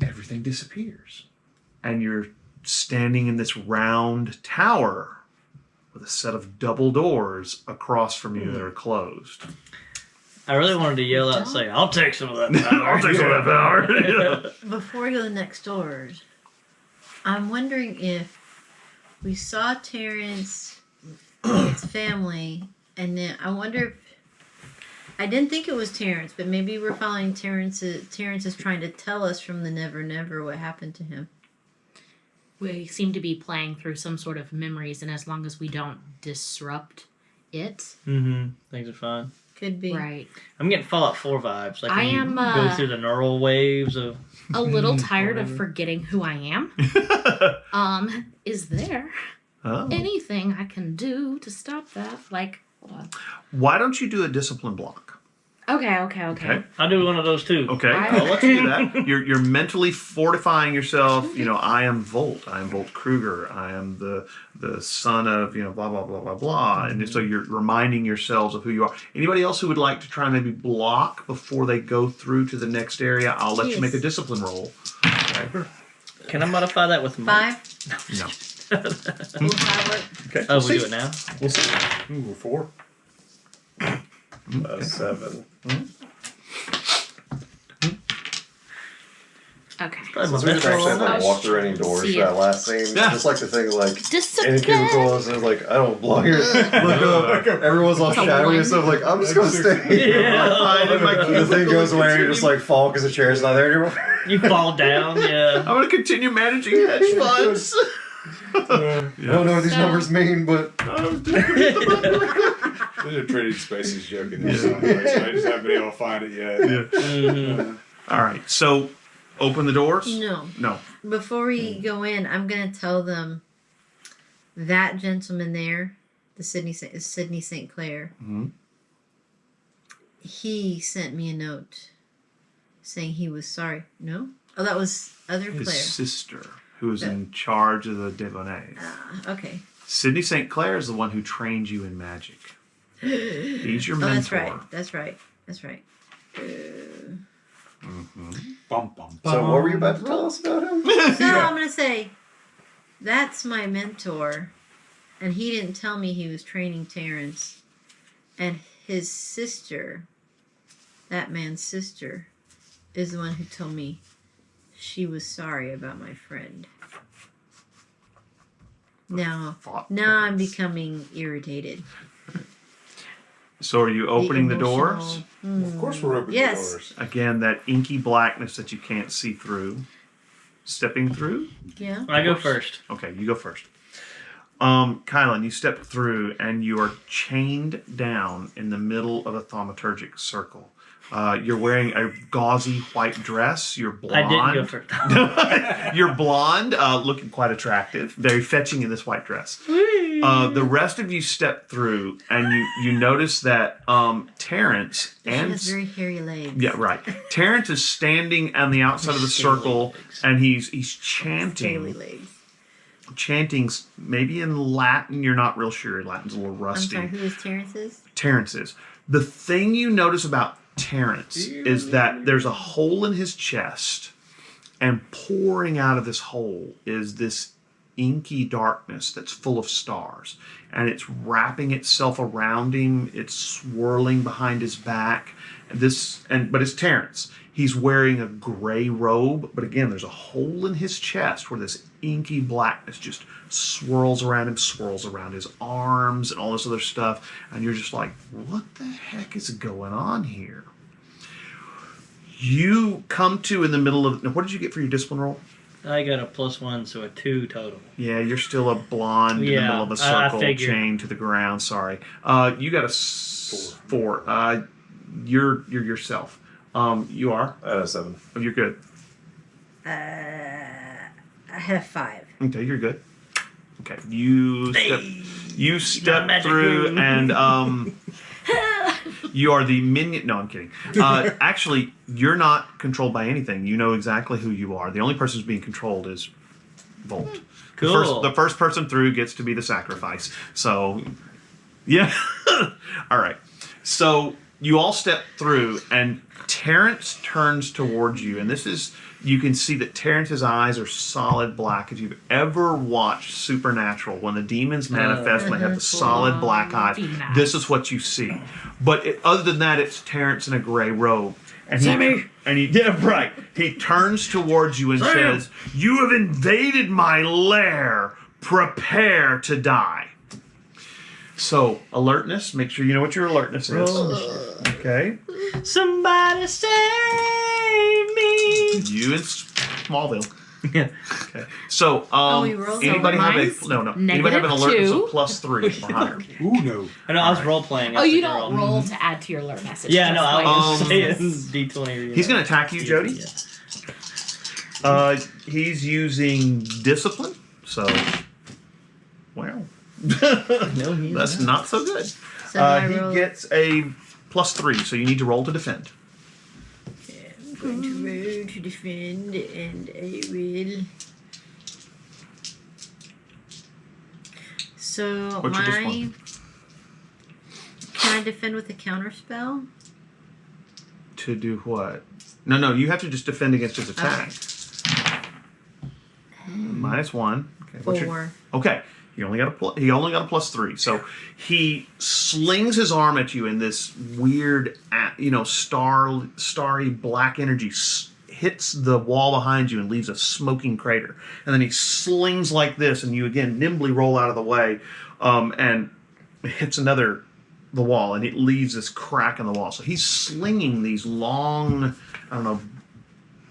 Speaker 1: everything disappears. And you're standing in this round tower with a set of double doors across from you that are closed.
Speaker 2: I really wanted to yell out and say, "I'll take some of that power."
Speaker 1: I'll take some of that power. Yeah.
Speaker 4: Before we go to the next doors, I'm wondering if we saw Terrance and his family, and then I wonder if I didn't think it was Terrance, but maybe we're following Terrance. Terrance is trying to tell us from the Nevernever what happened to him.
Speaker 3: We seem to be playing through some sort of memories, and as long as we don't disrupt it,
Speaker 2: Things are fine.
Speaker 4: Could be.
Speaker 3: right.
Speaker 2: I'm getting Fallout 4 vibes. Like
Speaker 3: I
Speaker 2: when you
Speaker 3: am,
Speaker 2: go through the neural waves of.
Speaker 3: A little tired of forgetting who I am. Is there
Speaker 1: Oh.
Speaker 3: anything I can do to stop that? Like, hold on.
Speaker 1: Why don't you do a discipline block?
Speaker 3: Okay.
Speaker 2: I'll do one of those too.
Speaker 1: Okay,
Speaker 3: I-
Speaker 1: I'll let you do that. You're mentally fortifying yourself. I am Volt. I am Volt Kruger. I am the son of blah blah blah blah blah. And so you're reminding yourselves of who you are. Anybody else who would like to try and maybe block before they go through to the next area? I'll let you make a discipline roll. Okay.
Speaker 2: Can I modify that with might?
Speaker 4: 5.
Speaker 1: No.
Speaker 4: Will 5 work?
Speaker 1: Okay.
Speaker 2: Oh,
Speaker 1: we'll
Speaker 2: we
Speaker 1: see.
Speaker 2: do it now?
Speaker 1: We'll see.
Speaker 5: Ooh, 4.
Speaker 6: 7.
Speaker 3: Okay.
Speaker 2: Probably my
Speaker 6: So we
Speaker 2: best
Speaker 6: just actually have
Speaker 2: roll.
Speaker 6: to walk through any doors
Speaker 3: See
Speaker 6: for that last scene.
Speaker 1: Yeah.
Speaker 6: Just like the thing, like,
Speaker 3: Discipline.
Speaker 6: any cubicles, and like, I don't belong here. Look up. Everyone's all
Speaker 3: It's a
Speaker 6: shadowy
Speaker 3: one.
Speaker 6: and stuff. Like, I'm just going to stay.
Speaker 2: Yeah.
Speaker 6: The thing goes away, and you just like fall because the chair's not there anymore.
Speaker 2: You fall down, yeah.
Speaker 1: I'm going to continue managing hedge funds.
Speaker 5: Yeah.
Speaker 6: I don't know what these
Speaker 3: So-
Speaker 6: numbers mean, but
Speaker 5: There's a trading spaces joke in there somewhere, so I just haven't been able to find it yet.
Speaker 2: Mhm.
Speaker 1: All right. So, open the doors.
Speaker 4: No.
Speaker 1: No.
Speaker 4: Before we go in, I'm gonna tell them that gentleman there, the Sydney St. Clair.
Speaker 1: Mhm.
Speaker 4: He sent me a note saying he was sorry. No. Oh, that was other
Speaker 1: His
Speaker 4: Claire.
Speaker 1: sister, who is in charge of the Delaunay.
Speaker 4: Okay.
Speaker 1: Sydney St. Clair is the one who trained you in magic. He's your mentor.
Speaker 4: That's right. That's right. That's right.
Speaker 5: Bum, bum,
Speaker 6: so what were you about to tell us about him?
Speaker 4: So I'm gonna say, that's my mentor, and he didn't tell me he was training Terrance, and his sister, that man's sister, is the one who told me she was sorry about my friend. Now I'm becoming irritated.
Speaker 1: So are you opening the doors?
Speaker 5: Of course we're opening
Speaker 4: Yes.
Speaker 5: the doors.
Speaker 1: Again, that inky blackness that you can't see through. Stepping through?
Speaker 4: Yeah.
Speaker 2: I go first.
Speaker 1: Okay, you go first. Kylan, you step through and you are chained down in the middle of a thaumaturgic circle. You're wearing a gauzy white dress. You're blonde.
Speaker 2: I didn't go first.
Speaker 1: You're blonde, looking quite attractive, very fetching in this white dress. The rest of you step through, and you notice that Terrance
Speaker 4: She
Speaker 1: and
Speaker 4: has very hairy legs.
Speaker 1: yeah, right. Terrance is standing on the outside of the circle, and he's
Speaker 4: Scaly
Speaker 1: chanting,
Speaker 4: legs.
Speaker 1: maybe in Latin. You're not real sure. Latin's a little
Speaker 4: I'm
Speaker 1: rusty.
Speaker 4: sorry, who is Terrance's?
Speaker 1: Terrance is. The thing you notice about Terrance is that there's a hole in his chest, and pouring out of this hole is this inky darkness that's full of stars, and it's wrapping itself around him. It's swirling behind his back. But it's Terrance. He's wearing a gray robe, but again, there's a hole in his chest where this inky blackness just swirls around him, swirls around his arms, and all this other stuff. And you're just like, what the heck is going on here? You come to in the middle of. Now, what did you get for your discipline roll?
Speaker 2: I got a +1, so a 2 total.
Speaker 1: Yeah, you're still a blonde in the
Speaker 2: Yeah,
Speaker 1: middle of a
Speaker 2: I
Speaker 1: circle,
Speaker 2: figured.
Speaker 1: chained to the ground. Sorry, you got a 4. You're yourself. You are.
Speaker 6: I had a 7.
Speaker 1: Oh, you're good.
Speaker 4: I have 5.
Speaker 1: Okay, you're good. Okay, you step
Speaker 2: magic
Speaker 1: through
Speaker 2: room.
Speaker 1: and you are the minion. No, I'm kidding. Actually, you're not controlled by anything. You know exactly who you are. The only person who's being controlled is Volt.
Speaker 2: Cool.
Speaker 1: The first person through gets to be the sacrifice. So, yeah. All right. So you all step through, and Terrance turns towards you, and this is. You can see that Terrance's eyes are solid black. If you've ever watched Supernatural, when the demons manifest and they have the solid black eyes,
Speaker 3: demon eyes.
Speaker 1: this is what you see. But other than that, it's Terrance in a gray robe. And
Speaker 2: Sammy!
Speaker 1: Yeah, right. He turns towards you and
Speaker 2: Sam!
Speaker 1: says, "You have invaded my lair. Prepare to die." So, alertness. Make sure you know what your alertness is. Okay.
Speaker 2: Somebody save me!
Speaker 1: You in Smallville.
Speaker 2: Yeah.
Speaker 1: Okay. So,
Speaker 4: we rolled
Speaker 1: anybody have
Speaker 3: mine's
Speaker 1: a anybody have an
Speaker 3: -2.
Speaker 1: alertness of +3 or higher?
Speaker 5: Ooh, no.
Speaker 2: I know, I was role playing.
Speaker 3: Oh, you don't roll to add to your alert message.
Speaker 2: Yeah, no, I was
Speaker 1: Um,
Speaker 2: saying D20.
Speaker 1: He's going to attack you, Jody.
Speaker 2: Yeah.
Speaker 1: He's using discipline. So, wow,
Speaker 2: No, he's
Speaker 1: that's not so good.
Speaker 4: So I
Speaker 1: He
Speaker 4: roll.
Speaker 1: gets a +3, so you need to roll to defend.
Speaker 4: I'm going to roll to defend, and I will. So
Speaker 1: What's your
Speaker 4: my.
Speaker 1: discipline?
Speaker 4: Can I defend with a counter spell?
Speaker 1: To do what? No, you have to just defend against his attack. -1. Okay, what's your-
Speaker 4: 4.
Speaker 1: Okay, he only got a +3. So he slings his arm at you, and this weird, starry black energy hits the wall behind you and leaves a smoking crater. And then he slings like this, and you again nimbly roll out of the way, and hits the wall, and it leaves this crack in the wall. So he's slinging these long, I don't know,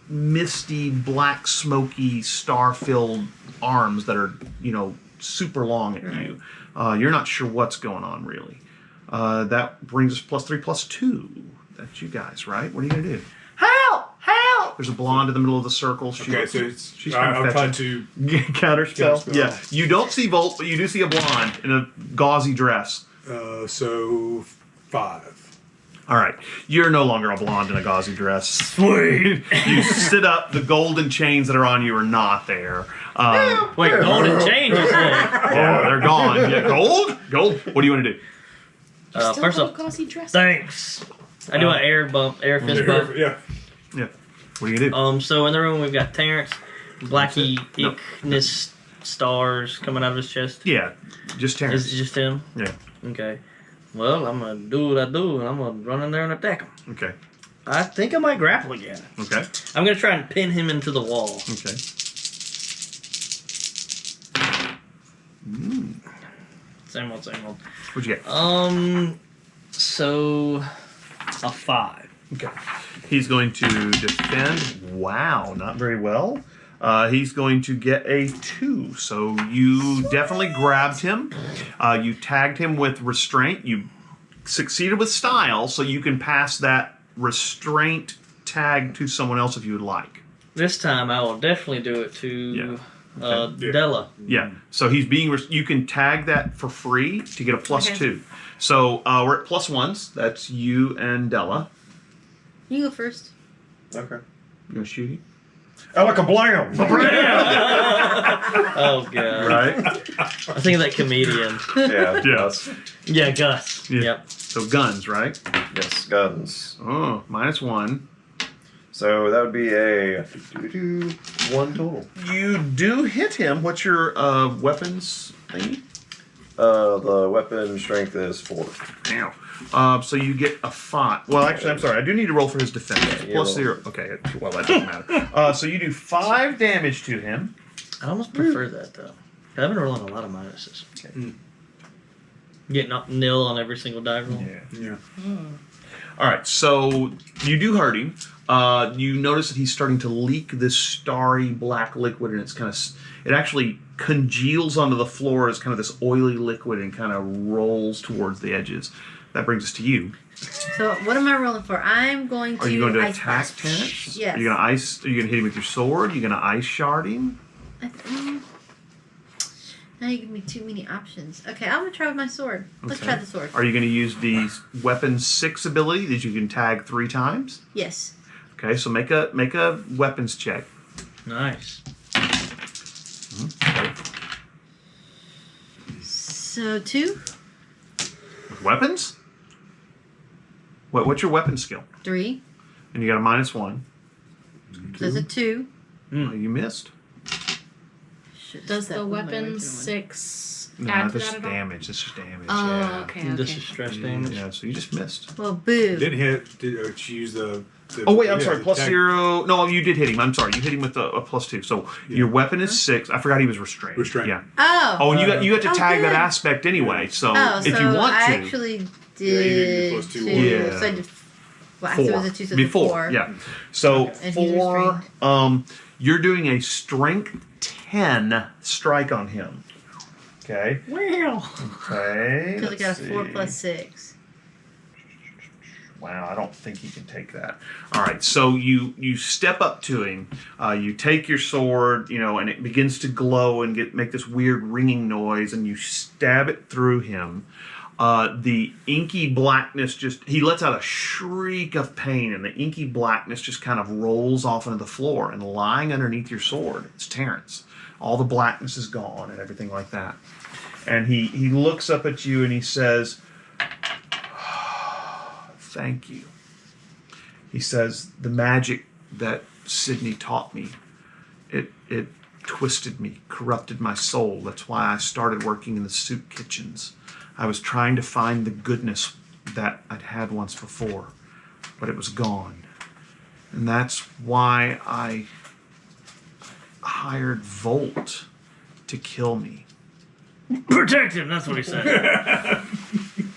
Speaker 1: misty, black, smoky, star-filled arms that are, super long at you. You're not sure what's going on, really. That brings us +3/+2. That's you guys, right? What are you going to do? Help! Help! There's a blonde in the middle of the circle.
Speaker 5: Okay, so
Speaker 1: she's
Speaker 5: I'm trying to
Speaker 1: counterspell. Yeah, you don't see Volt, but you do see a blonde in a gauzy dress.
Speaker 5: so 5.
Speaker 1: All right, you're no longer a blonde in a gauzy dress.
Speaker 2: Sweet.
Speaker 1: You sit up. The golden chains that are on you are not there.
Speaker 2: Wait, golden chains is there.
Speaker 1: Yeah, they're gone. Yeah, gold. What do you want to do?
Speaker 2: First off,
Speaker 3: gauzy dress.
Speaker 2: thanks. I do an air fist bump.
Speaker 5: Yeah.
Speaker 1: Yeah. What are you gonna do?
Speaker 2: So in the room we've got Terrance, Blackie, Ignis stars coming out of his chest.
Speaker 1: Yeah, just Terrance.
Speaker 2: Is it just him?
Speaker 1: Yeah.
Speaker 2: Okay. Well, I'm gonna do what I do, and I'm gonna run in there and attack him.
Speaker 1: Okay.
Speaker 2: I think I might grapple again.
Speaker 1: Okay.
Speaker 2: I'm gonna try and pin him into the wall.
Speaker 1: Okay.
Speaker 2: Same old.
Speaker 1: What'd you get?
Speaker 2: So a 5.
Speaker 1: Okay. He's going to defend. Wow, not very well. He's going to get a 2. So you definitely grabbed him. You tagged him with restraint. You succeeded with style, so you can pass that restraint tag to someone else if you would like.
Speaker 2: This time I will definitely do it to Dela.
Speaker 1: Yeah. So he's being. You can tag that for free to get a +2. So we're at +1s. That's you and Dela.
Speaker 4: You go first.
Speaker 6: Okay.
Speaker 1: You gonna shoot him?
Speaker 6: Alakablam!
Speaker 2: Oh god.
Speaker 1: Right.
Speaker 2: I think of that comedian.
Speaker 6: Yeah.
Speaker 1: Yes.
Speaker 2: Yeah, Gus.
Speaker 1: Yeah.
Speaker 2: Yep.
Speaker 1: So guns, right?
Speaker 6: Yes, guns.
Speaker 1: Oh, -1.
Speaker 6: So that would be a 1 total.
Speaker 1: You do hit him. What's your weapons thingy?
Speaker 6: The weapon strength is 4.
Speaker 1: Ow. So you get a 5. Well, actually, I'm sorry. I do need to roll for his defense.
Speaker 6: Yeah,
Speaker 1: +0. Okay. Well, that doesn't matter. So you do 5 damage to him.
Speaker 2: I almost prefer that though. I've been rolling a lot of minuses.
Speaker 1: Okay.
Speaker 2: Getting up nil on every single die roll.
Speaker 5: Yeah.
Speaker 1: All right. So you do hurt him. You notice that he's starting to leak this starry black liquid, and it's it actually congeals onto the floor as kind of this oily liquid and kind of rolls towards the edges. That brings us to you.
Speaker 4: So what am I rolling for? I'm going to.
Speaker 1: Are you going to
Speaker 4: ice
Speaker 1: attack
Speaker 4: blast.
Speaker 1: Terrance?
Speaker 4: Yes.
Speaker 1: Are you going to hit him with your sword? Are you going to ice shard him?
Speaker 4: Now you give me too many options. Okay, I'm gonna try with my sword. Let's
Speaker 1: Okay.
Speaker 4: try the sword.
Speaker 1: Are you going to use the weapon 6 ability that you can tag 3 times?
Speaker 4: Yes.
Speaker 1: Okay, so make a weapons check.
Speaker 2: Nice.
Speaker 4: So 2,
Speaker 1: With weapons? What's your weapon skill?
Speaker 4: 3.
Speaker 1: And you got a -1.
Speaker 4: There's a 2.
Speaker 1: Oh, you missed.
Speaker 3: Does the
Speaker 4: Step
Speaker 3: weapon
Speaker 4: one.
Speaker 3: 6
Speaker 1: No,
Speaker 3: add to
Speaker 1: this
Speaker 3: that
Speaker 1: is
Speaker 3: at all?
Speaker 1: damage. This is damage.
Speaker 3: Oh,
Speaker 1: yeah.
Speaker 3: okay.
Speaker 2: This is stress damage.
Speaker 1: Yeah, so you just missed.
Speaker 4: Well, boo.
Speaker 5: Didn't hit. Did she use the
Speaker 1: Oh wait, I'm sorry.
Speaker 5: the
Speaker 1: Plus
Speaker 5: tag-
Speaker 1: 0. No, you did hit him. I'm sorry. You hit him with a +2. So your weapon is 6. I forgot he was restrained.
Speaker 5: Restrained.
Speaker 1: Yeah.
Speaker 4: Oh.
Speaker 1: Oh, and you got to
Speaker 4: Oh,
Speaker 1: tag that
Speaker 4: good.
Speaker 1: aspect anyway. So
Speaker 4: Oh,
Speaker 1: if
Speaker 4: so
Speaker 1: you want
Speaker 4: I
Speaker 1: to,
Speaker 4: actually
Speaker 5: you
Speaker 4: did
Speaker 5: did plus 2.
Speaker 1: Yeah.
Speaker 4: So I did. Well, I said it was a 2, so
Speaker 1: before,
Speaker 4: 4.
Speaker 1: yeah. So
Speaker 4: And he's
Speaker 1: 4. You're doing a strength 10 strike on him. Okay.
Speaker 2: Well.
Speaker 1: Okay.
Speaker 4: Because I got a
Speaker 1: let's
Speaker 4: 4
Speaker 1: see.
Speaker 4: plus 6.
Speaker 1: Wow, I don't think he can take that. All right, so you step up to him, you take your sword, and it begins to glow and make this weird ringing noise, and you stab it through him. The inky blackness he lets out a shriek of pain, and the inky blackness just kind of rolls off into the floor, and lying underneath your sword, it's Terrance. All the blackness is gone and everything like that. And he looks up at you and he says, "Thank you." He says, "The magic that Sydney taught me, it twisted me, corrupted my soul. That's why I started working in the soup kitchens. I was trying to find the goodness that I'd had once before, but it was gone. And that's why I hired Volt to kill me.
Speaker 2: Protect him, that's what he said.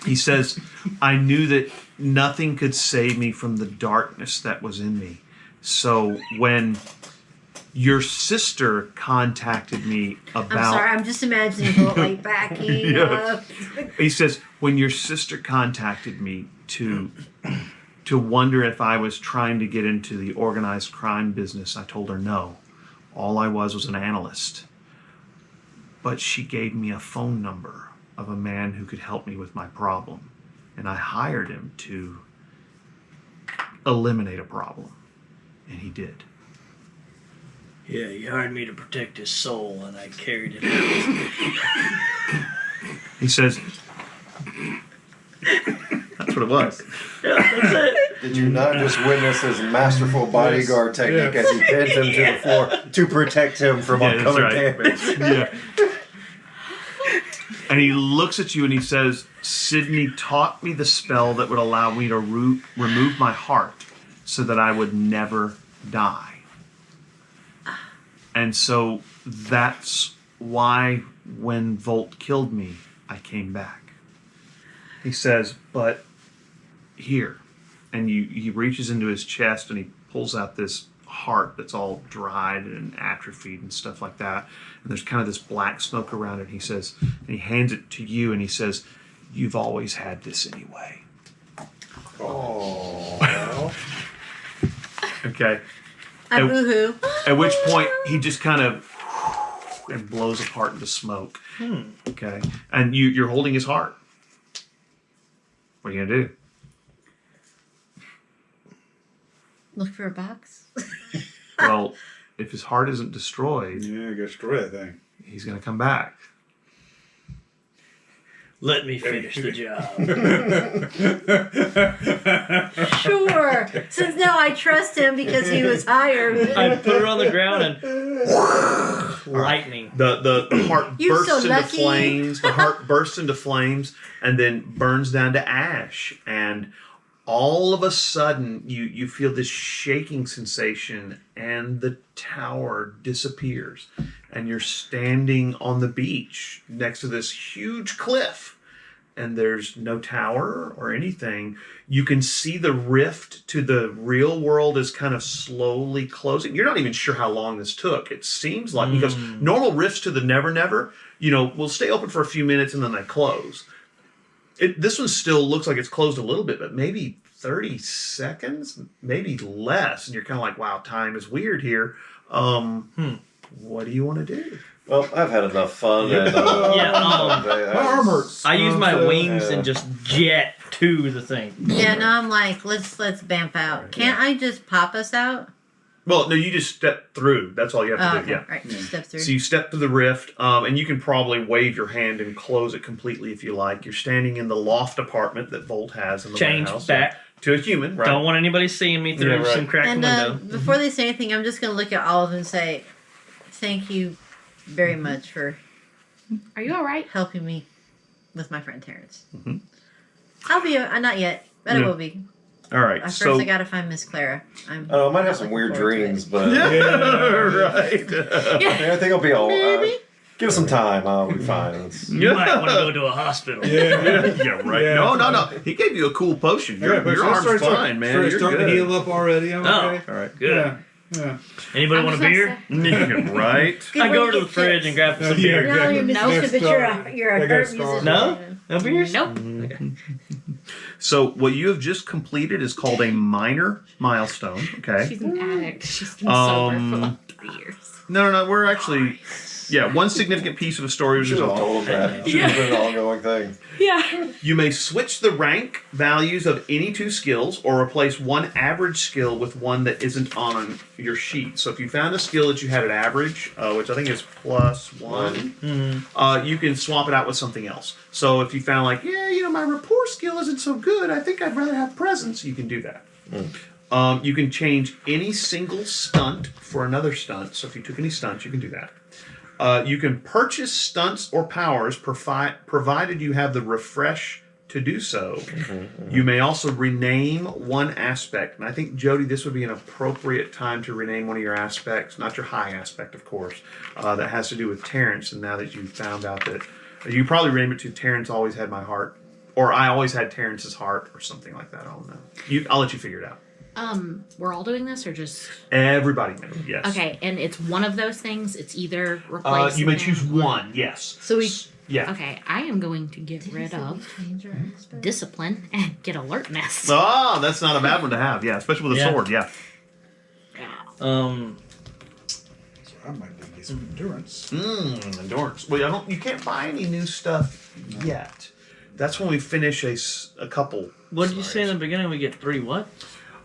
Speaker 1: He says, I knew that nothing could save me from the darkness that was in me. So when your sister contacted me about...
Speaker 4: I'm sorry, I'm just imagining Bolt like backing
Speaker 1: Yeah.
Speaker 4: up.
Speaker 1: He says, when your sister contacted me to wonder if I was trying to get into the organized crime business, I told her no. All I was an analyst. But she gave me a phone number of a man who could help me with my problem. And I hired him to eliminate a problem. And he did.
Speaker 2: Yeah, he hired me to protect his soul, and I carried it out.
Speaker 1: He says, that's what it was.
Speaker 2: Yeah, that's it.
Speaker 6: Did you not just witness his masterful bodyguard technique as he pins him to the floor to protect him from
Speaker 1: Yeah, that's
Speaker 6: upcoming
Speaker 1: right.
Speaker 6: damage?
Speaker 1: Yeah. And he looks at you and he says, Sydney taught me the spell that would allow me to remove my heart so that I would never die. And so that's why when Volt killed me, I came back. He says, but here. And he reaches into his chest and he pulls out this heart that's all dried and atrophied and stuff like that. And there's kind of this black smoke around it. And he says, and he hands it to you and he says, you've always had this anyway.
Speaker 6: Oh.
Speaker 1: Okay.
Speaker 4: I
Speaker 1: And-
Speaker 4: boo-hoo.
Speaker 1: At which point he just kind of and blows apart into smoke. Okay. And you're holding his heart. What are you gonna do?
Speaker 4: Look for a box.
Speaker 1: Well, if his heart isn't destroyed,
Speaker 5: Yeah, go destroy that thing.
Speaker 1: he's gonna come back.
Speaker 2: Let me finish the job.
Speaker 4: Sure. Since now I trust him because he was hired.
Speaker 2: I put it on the ground and lightning.
Speaker 1: The heart
Speaker 4: You're
Speaker 1: bursts
Speaker 4: so
Speaker 1: into
Speaker 4: lucky.
Speaker 1: flames. The heart bursts into flames and then burns down to ash. And all of a sudden, you feel this shaking sensation, and the tower disappears. And you're standing on the beach next to this huge cliff. And there's no tower or anything. You can see the rift to the real world is kind of slowly closing. You're not even sure how long this took. It seems like, because normal rifts to the Nevernever, will stay open for a few minutes and then they close. This one still looks like it's closed a little bit, but maybe 30 seconds, maybe less. And you're kind of like, wow, time is weird here. What do you want to do?
Speaker 6: Well, I've had enough fun. And,
Speaker 5: My arm hurts.
Speaker 2: I use my
Speaker 5: So,
Speaker 2: wings
Speaker 6: yeah.
Speaker 2: and just jet to the thing.
Speaker 4: Yeah, now I'm like, let's bamp out. Can't I just pop us out?
Speaker 1: Well, no, you just step through. That's all you have to
Speaker 4: Oh,
Speaker 1: do.
Speaker 4: okay.
Speaker 1: Yeah.
Speaker 4: All right, just step through.
Speaker 1: So you step through the rift, and you can probably wave your hand and close it completely if you like. You're standing in the loft apartment that Volt has in the
Speaker 2: Change
Speaker 1: warehouse.
Speaker 2: back.
Speaker 1: To a human, right?
Speaker 2: Don't want anybody seeing me through
Speaker 1: Yeah, right.
Speaker 2: some cracked
Speaker 4: And
Speaker 2: window.
Speaker 4: before they say anything, I'm just going to look at all of them and say, thank you very much for
Speaker 3: Are you all right?
Speaker 4: helping me with my friend Terrance.
Speaker 1: Mhm.
Speaker 4: I'll be, not yet, but I
Speaker 1: Yeah.
Speaker 4: will be.
Speaker 1: All right.
Speaker 4: First,
Speaker 1: So
Speaker 4: I got to find Miss Clara.
Speaker 6: I might have some weird dreams, but
Speaker 1: right.
Speaker 6: I think it'll be all right.
Speaker 4: Maybe.
Speaker 6: Give us some time. I'll be fine.
Speaker 2: You might want to go to a hospital.
Speaker 1: Yeah, right.
Speaker 5: Yeah.
Speaker 1: No. He gave you a cool potion. Your arm's fine, man. You're
Speaker 5: starting
Speaker 1: good.
Speaker 5: to heal up already. I'm
Speaker 2: Oh.
Speaker 5: okay.
Speaker 1: All right.
Speaker 2: Good.
Speaker 5: Yeah. Yeah.
Speaker 2: Anybody
Speaker 3: I'm
Speaker 2: want a
Speaker 3: just
Speaker 2: beer?
Speaker 3: gonna
Speaker 1: Right.
Speaker 4: Good
Speaker 2: I
Speaker 4: way
Speaker 2: go over to the
Speaker 4: get
Speaker 2: fridge
Speaker 4: tips.
Speaker 2: and grab some
Speaker 5: Yeah,
Speaker 2: beer.
Speaker 4: No, you're
Speaker 5: Next
Speaker 4: musician, but
Speaker 5: star.
Speaker 4: you're a
Speaker 5: I got
Speaker 4: hurt
Speaker 5: star.
Speaker 4: musician.
Speaker 2: No? No beers?
Speaker 3: Nope.
Speaker 1: So what you have just completed is called a minor milestone. Okay.
Speaker 3: She's an addict. She's been sober for like 3 years.
Speaker 1: No. We're actually, one significant piece of the story was
Speaker 6: Should have
Speaker 1: resolved.
Speaker 6: told him that. Should have been an ongoing thing.
Speaker 3: Yeah.
Speaker 1: You may switch the rank values of any two skills or replace one average skill with one that isn't on your sheet. So if you found a skill that you had at average, which I think is +1, you can swap it out with something else. So if you found my rapport skill isn't so good, I think I'd rather have presence, you can do that. You can change any single stunt for another stunt. So if you took any stunts, you can do that. You can purchase stunts or powers provided you have the refresh to do so. You may also rename one aspect. And I think, Jody, this would be an appropriate time to rename one of your aspects, not your high aspect, of course, that has to do with Terrance. And now that you've found out that you probably rename it to Terrance always had my heart, or I always had Terrance's heart, or something like that. I don't know. I'll let you figure it out.
Speaker 3: We're all doing this, or just
Speaker 1: Everybody may, yes.
Speaker 3: okay? And it's one of those things. It's either replace.
Speaker 1: You may choose one, yes.
Speaker 3: So we.
Speaker 1: Yeah.
Speaker 3: Okay, I am going to get rid of discipline and get alertness.
Speaker 1: Oh, that's not a bad one to have. Yeah, especially with a sword. Yeah.
Speaker 7: So I might need to get some endurance.
Speaker 1: Endurance. Well, you can't buy any new stuff yet. That's when we finish a couple.
Speaker 2: What did you say in the beginning? We get 3 what?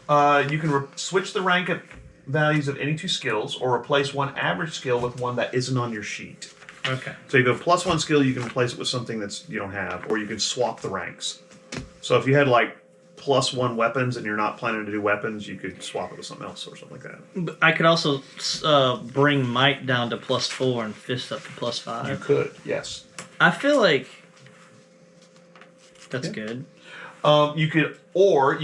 Speaker 1: You can switch the rank of values of any 2 skills, or replace one average skill with one that isn't on your sheet.
Speaker 2: Okay.
Speaker 1: So you have a +1 skill, you can replace it with something that's you don't have, or you can swap the ranks. So if you had like +1 weapons and you're not planning to do weapons, you could swap it with something else or something like that.
Speaker 2: But I could also bring might down to +4 and fist up to +5.
Speaker 1: You could, yes.
Speaker 2: I feel like that's good.
Speaker 1: You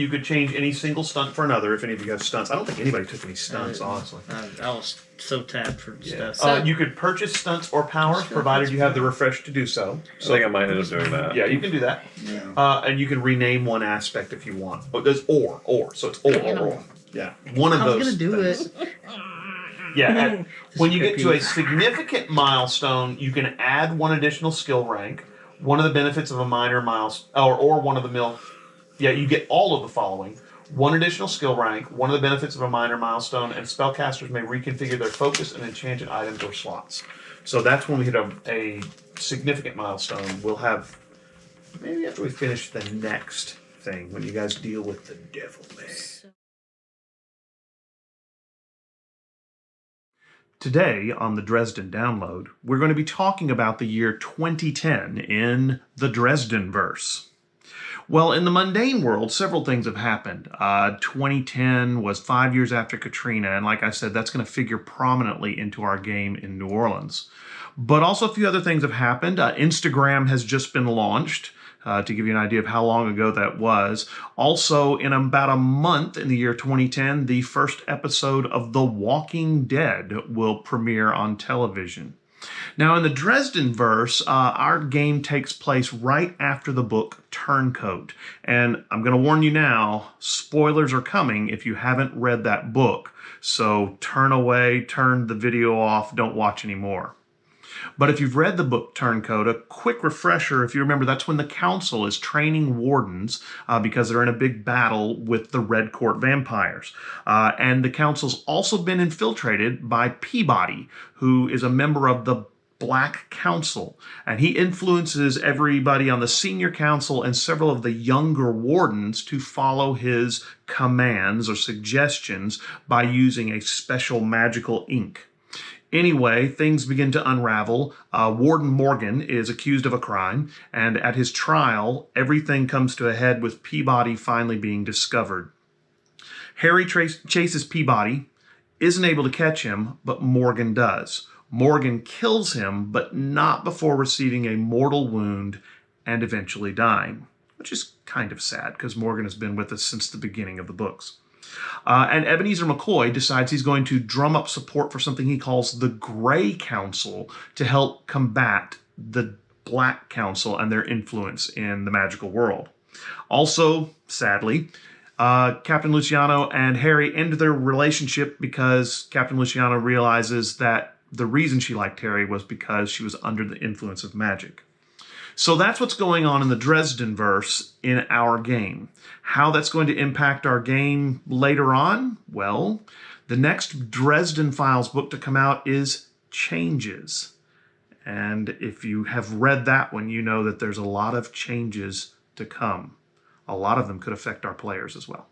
Speaker 1: could change any single stunt for another if any of you have stunts. I don't think anybody took any stunts, honestly.
Speaker 2: I was so tapped for stuff.
Speaker 1: You could purchase stunts or powers provided you have the refresh to do so.
Speaker 6: I think I might end up doing that.
Speaker 1: Yeah, you can do that.
Speaker 7: Yeah.
Speaker 1: And you can rename one aspect if you want. Oh, there's or. So it's or. Yeah. One of those.
Speaker 2: I was going to do
Speaker 1: things.
Speaker 2: it.
Speaker 1: Yeah. And when you get to a significant milestone, you can add one additional skill rank. One of the benefits of a minor milestone, or one of the you get all of the following. One additional skill rank, one of the benefits of a minor milestone, and spellcasters may reconfigure their focus and enchanted items or slots. So that's when we hit a significant milestone. We'll have, maybe after we finish the next thing, when you guys deal with the devil man. Today on the Dresden Download, we're going to be talking about the year 2010 in the Dresden verse. Well, in the mundane world, several things have happened. 2010 was 5 years after Katrina, and like I said, that's going to figure prominently into our game in New Orleans. But also a few other things have happened. Instagram has just been launched, to give you an idea of how long ago that was. Also, in about a month in the year 2010, the first episode of The Walking Dead will premiere on television. Now, in the Dresden verse, our game takes place right after the book Turncoat. And I'm going to warn you now, spoilers are coming if you haven't read that book. So turn away, turn the video off, don't watch anymore. But if you've read the book Turncoat, a quick refresher, if you remember, that's when the council is training wardens because they're in a big battle with the Red Court vampires. And the council's also been infiltrated by Peabody, who is a member of the Black Council, and he influences everybody on the senior council and several of the younger wardens to follow his commands or suggestions by using a special magical ink. Anyway, things begin to unravel. Warden Morgan is accused of a crime, and at his trial, everything comes to a head with Peabody finally being discovered. Harry chases Peabody, isn't able to catch him, but Morgan does. Morgan kills him, but not before receiving a mortal wound and eventually dying, which is kind of sad because Morgan has been with us since the beginning of the books. And Ebenezer McCoy decides he's going to drum up support for something he calls the Grey Council to help combat the Black Council and their influence in the magical world. Also, sadly, Captain Luciano and Harry end their relationship because Captain Luciano realizes that the reason she liked Harry was because she was under the influence of magic. So that's what's going on in the Dresden verse in our game. How that's going to impact our game later on? Well, the next Dresden Files book to come out is Changes. And if you have read that one, you know that there's a lot of changes to come. A lot of them could affect our players as well.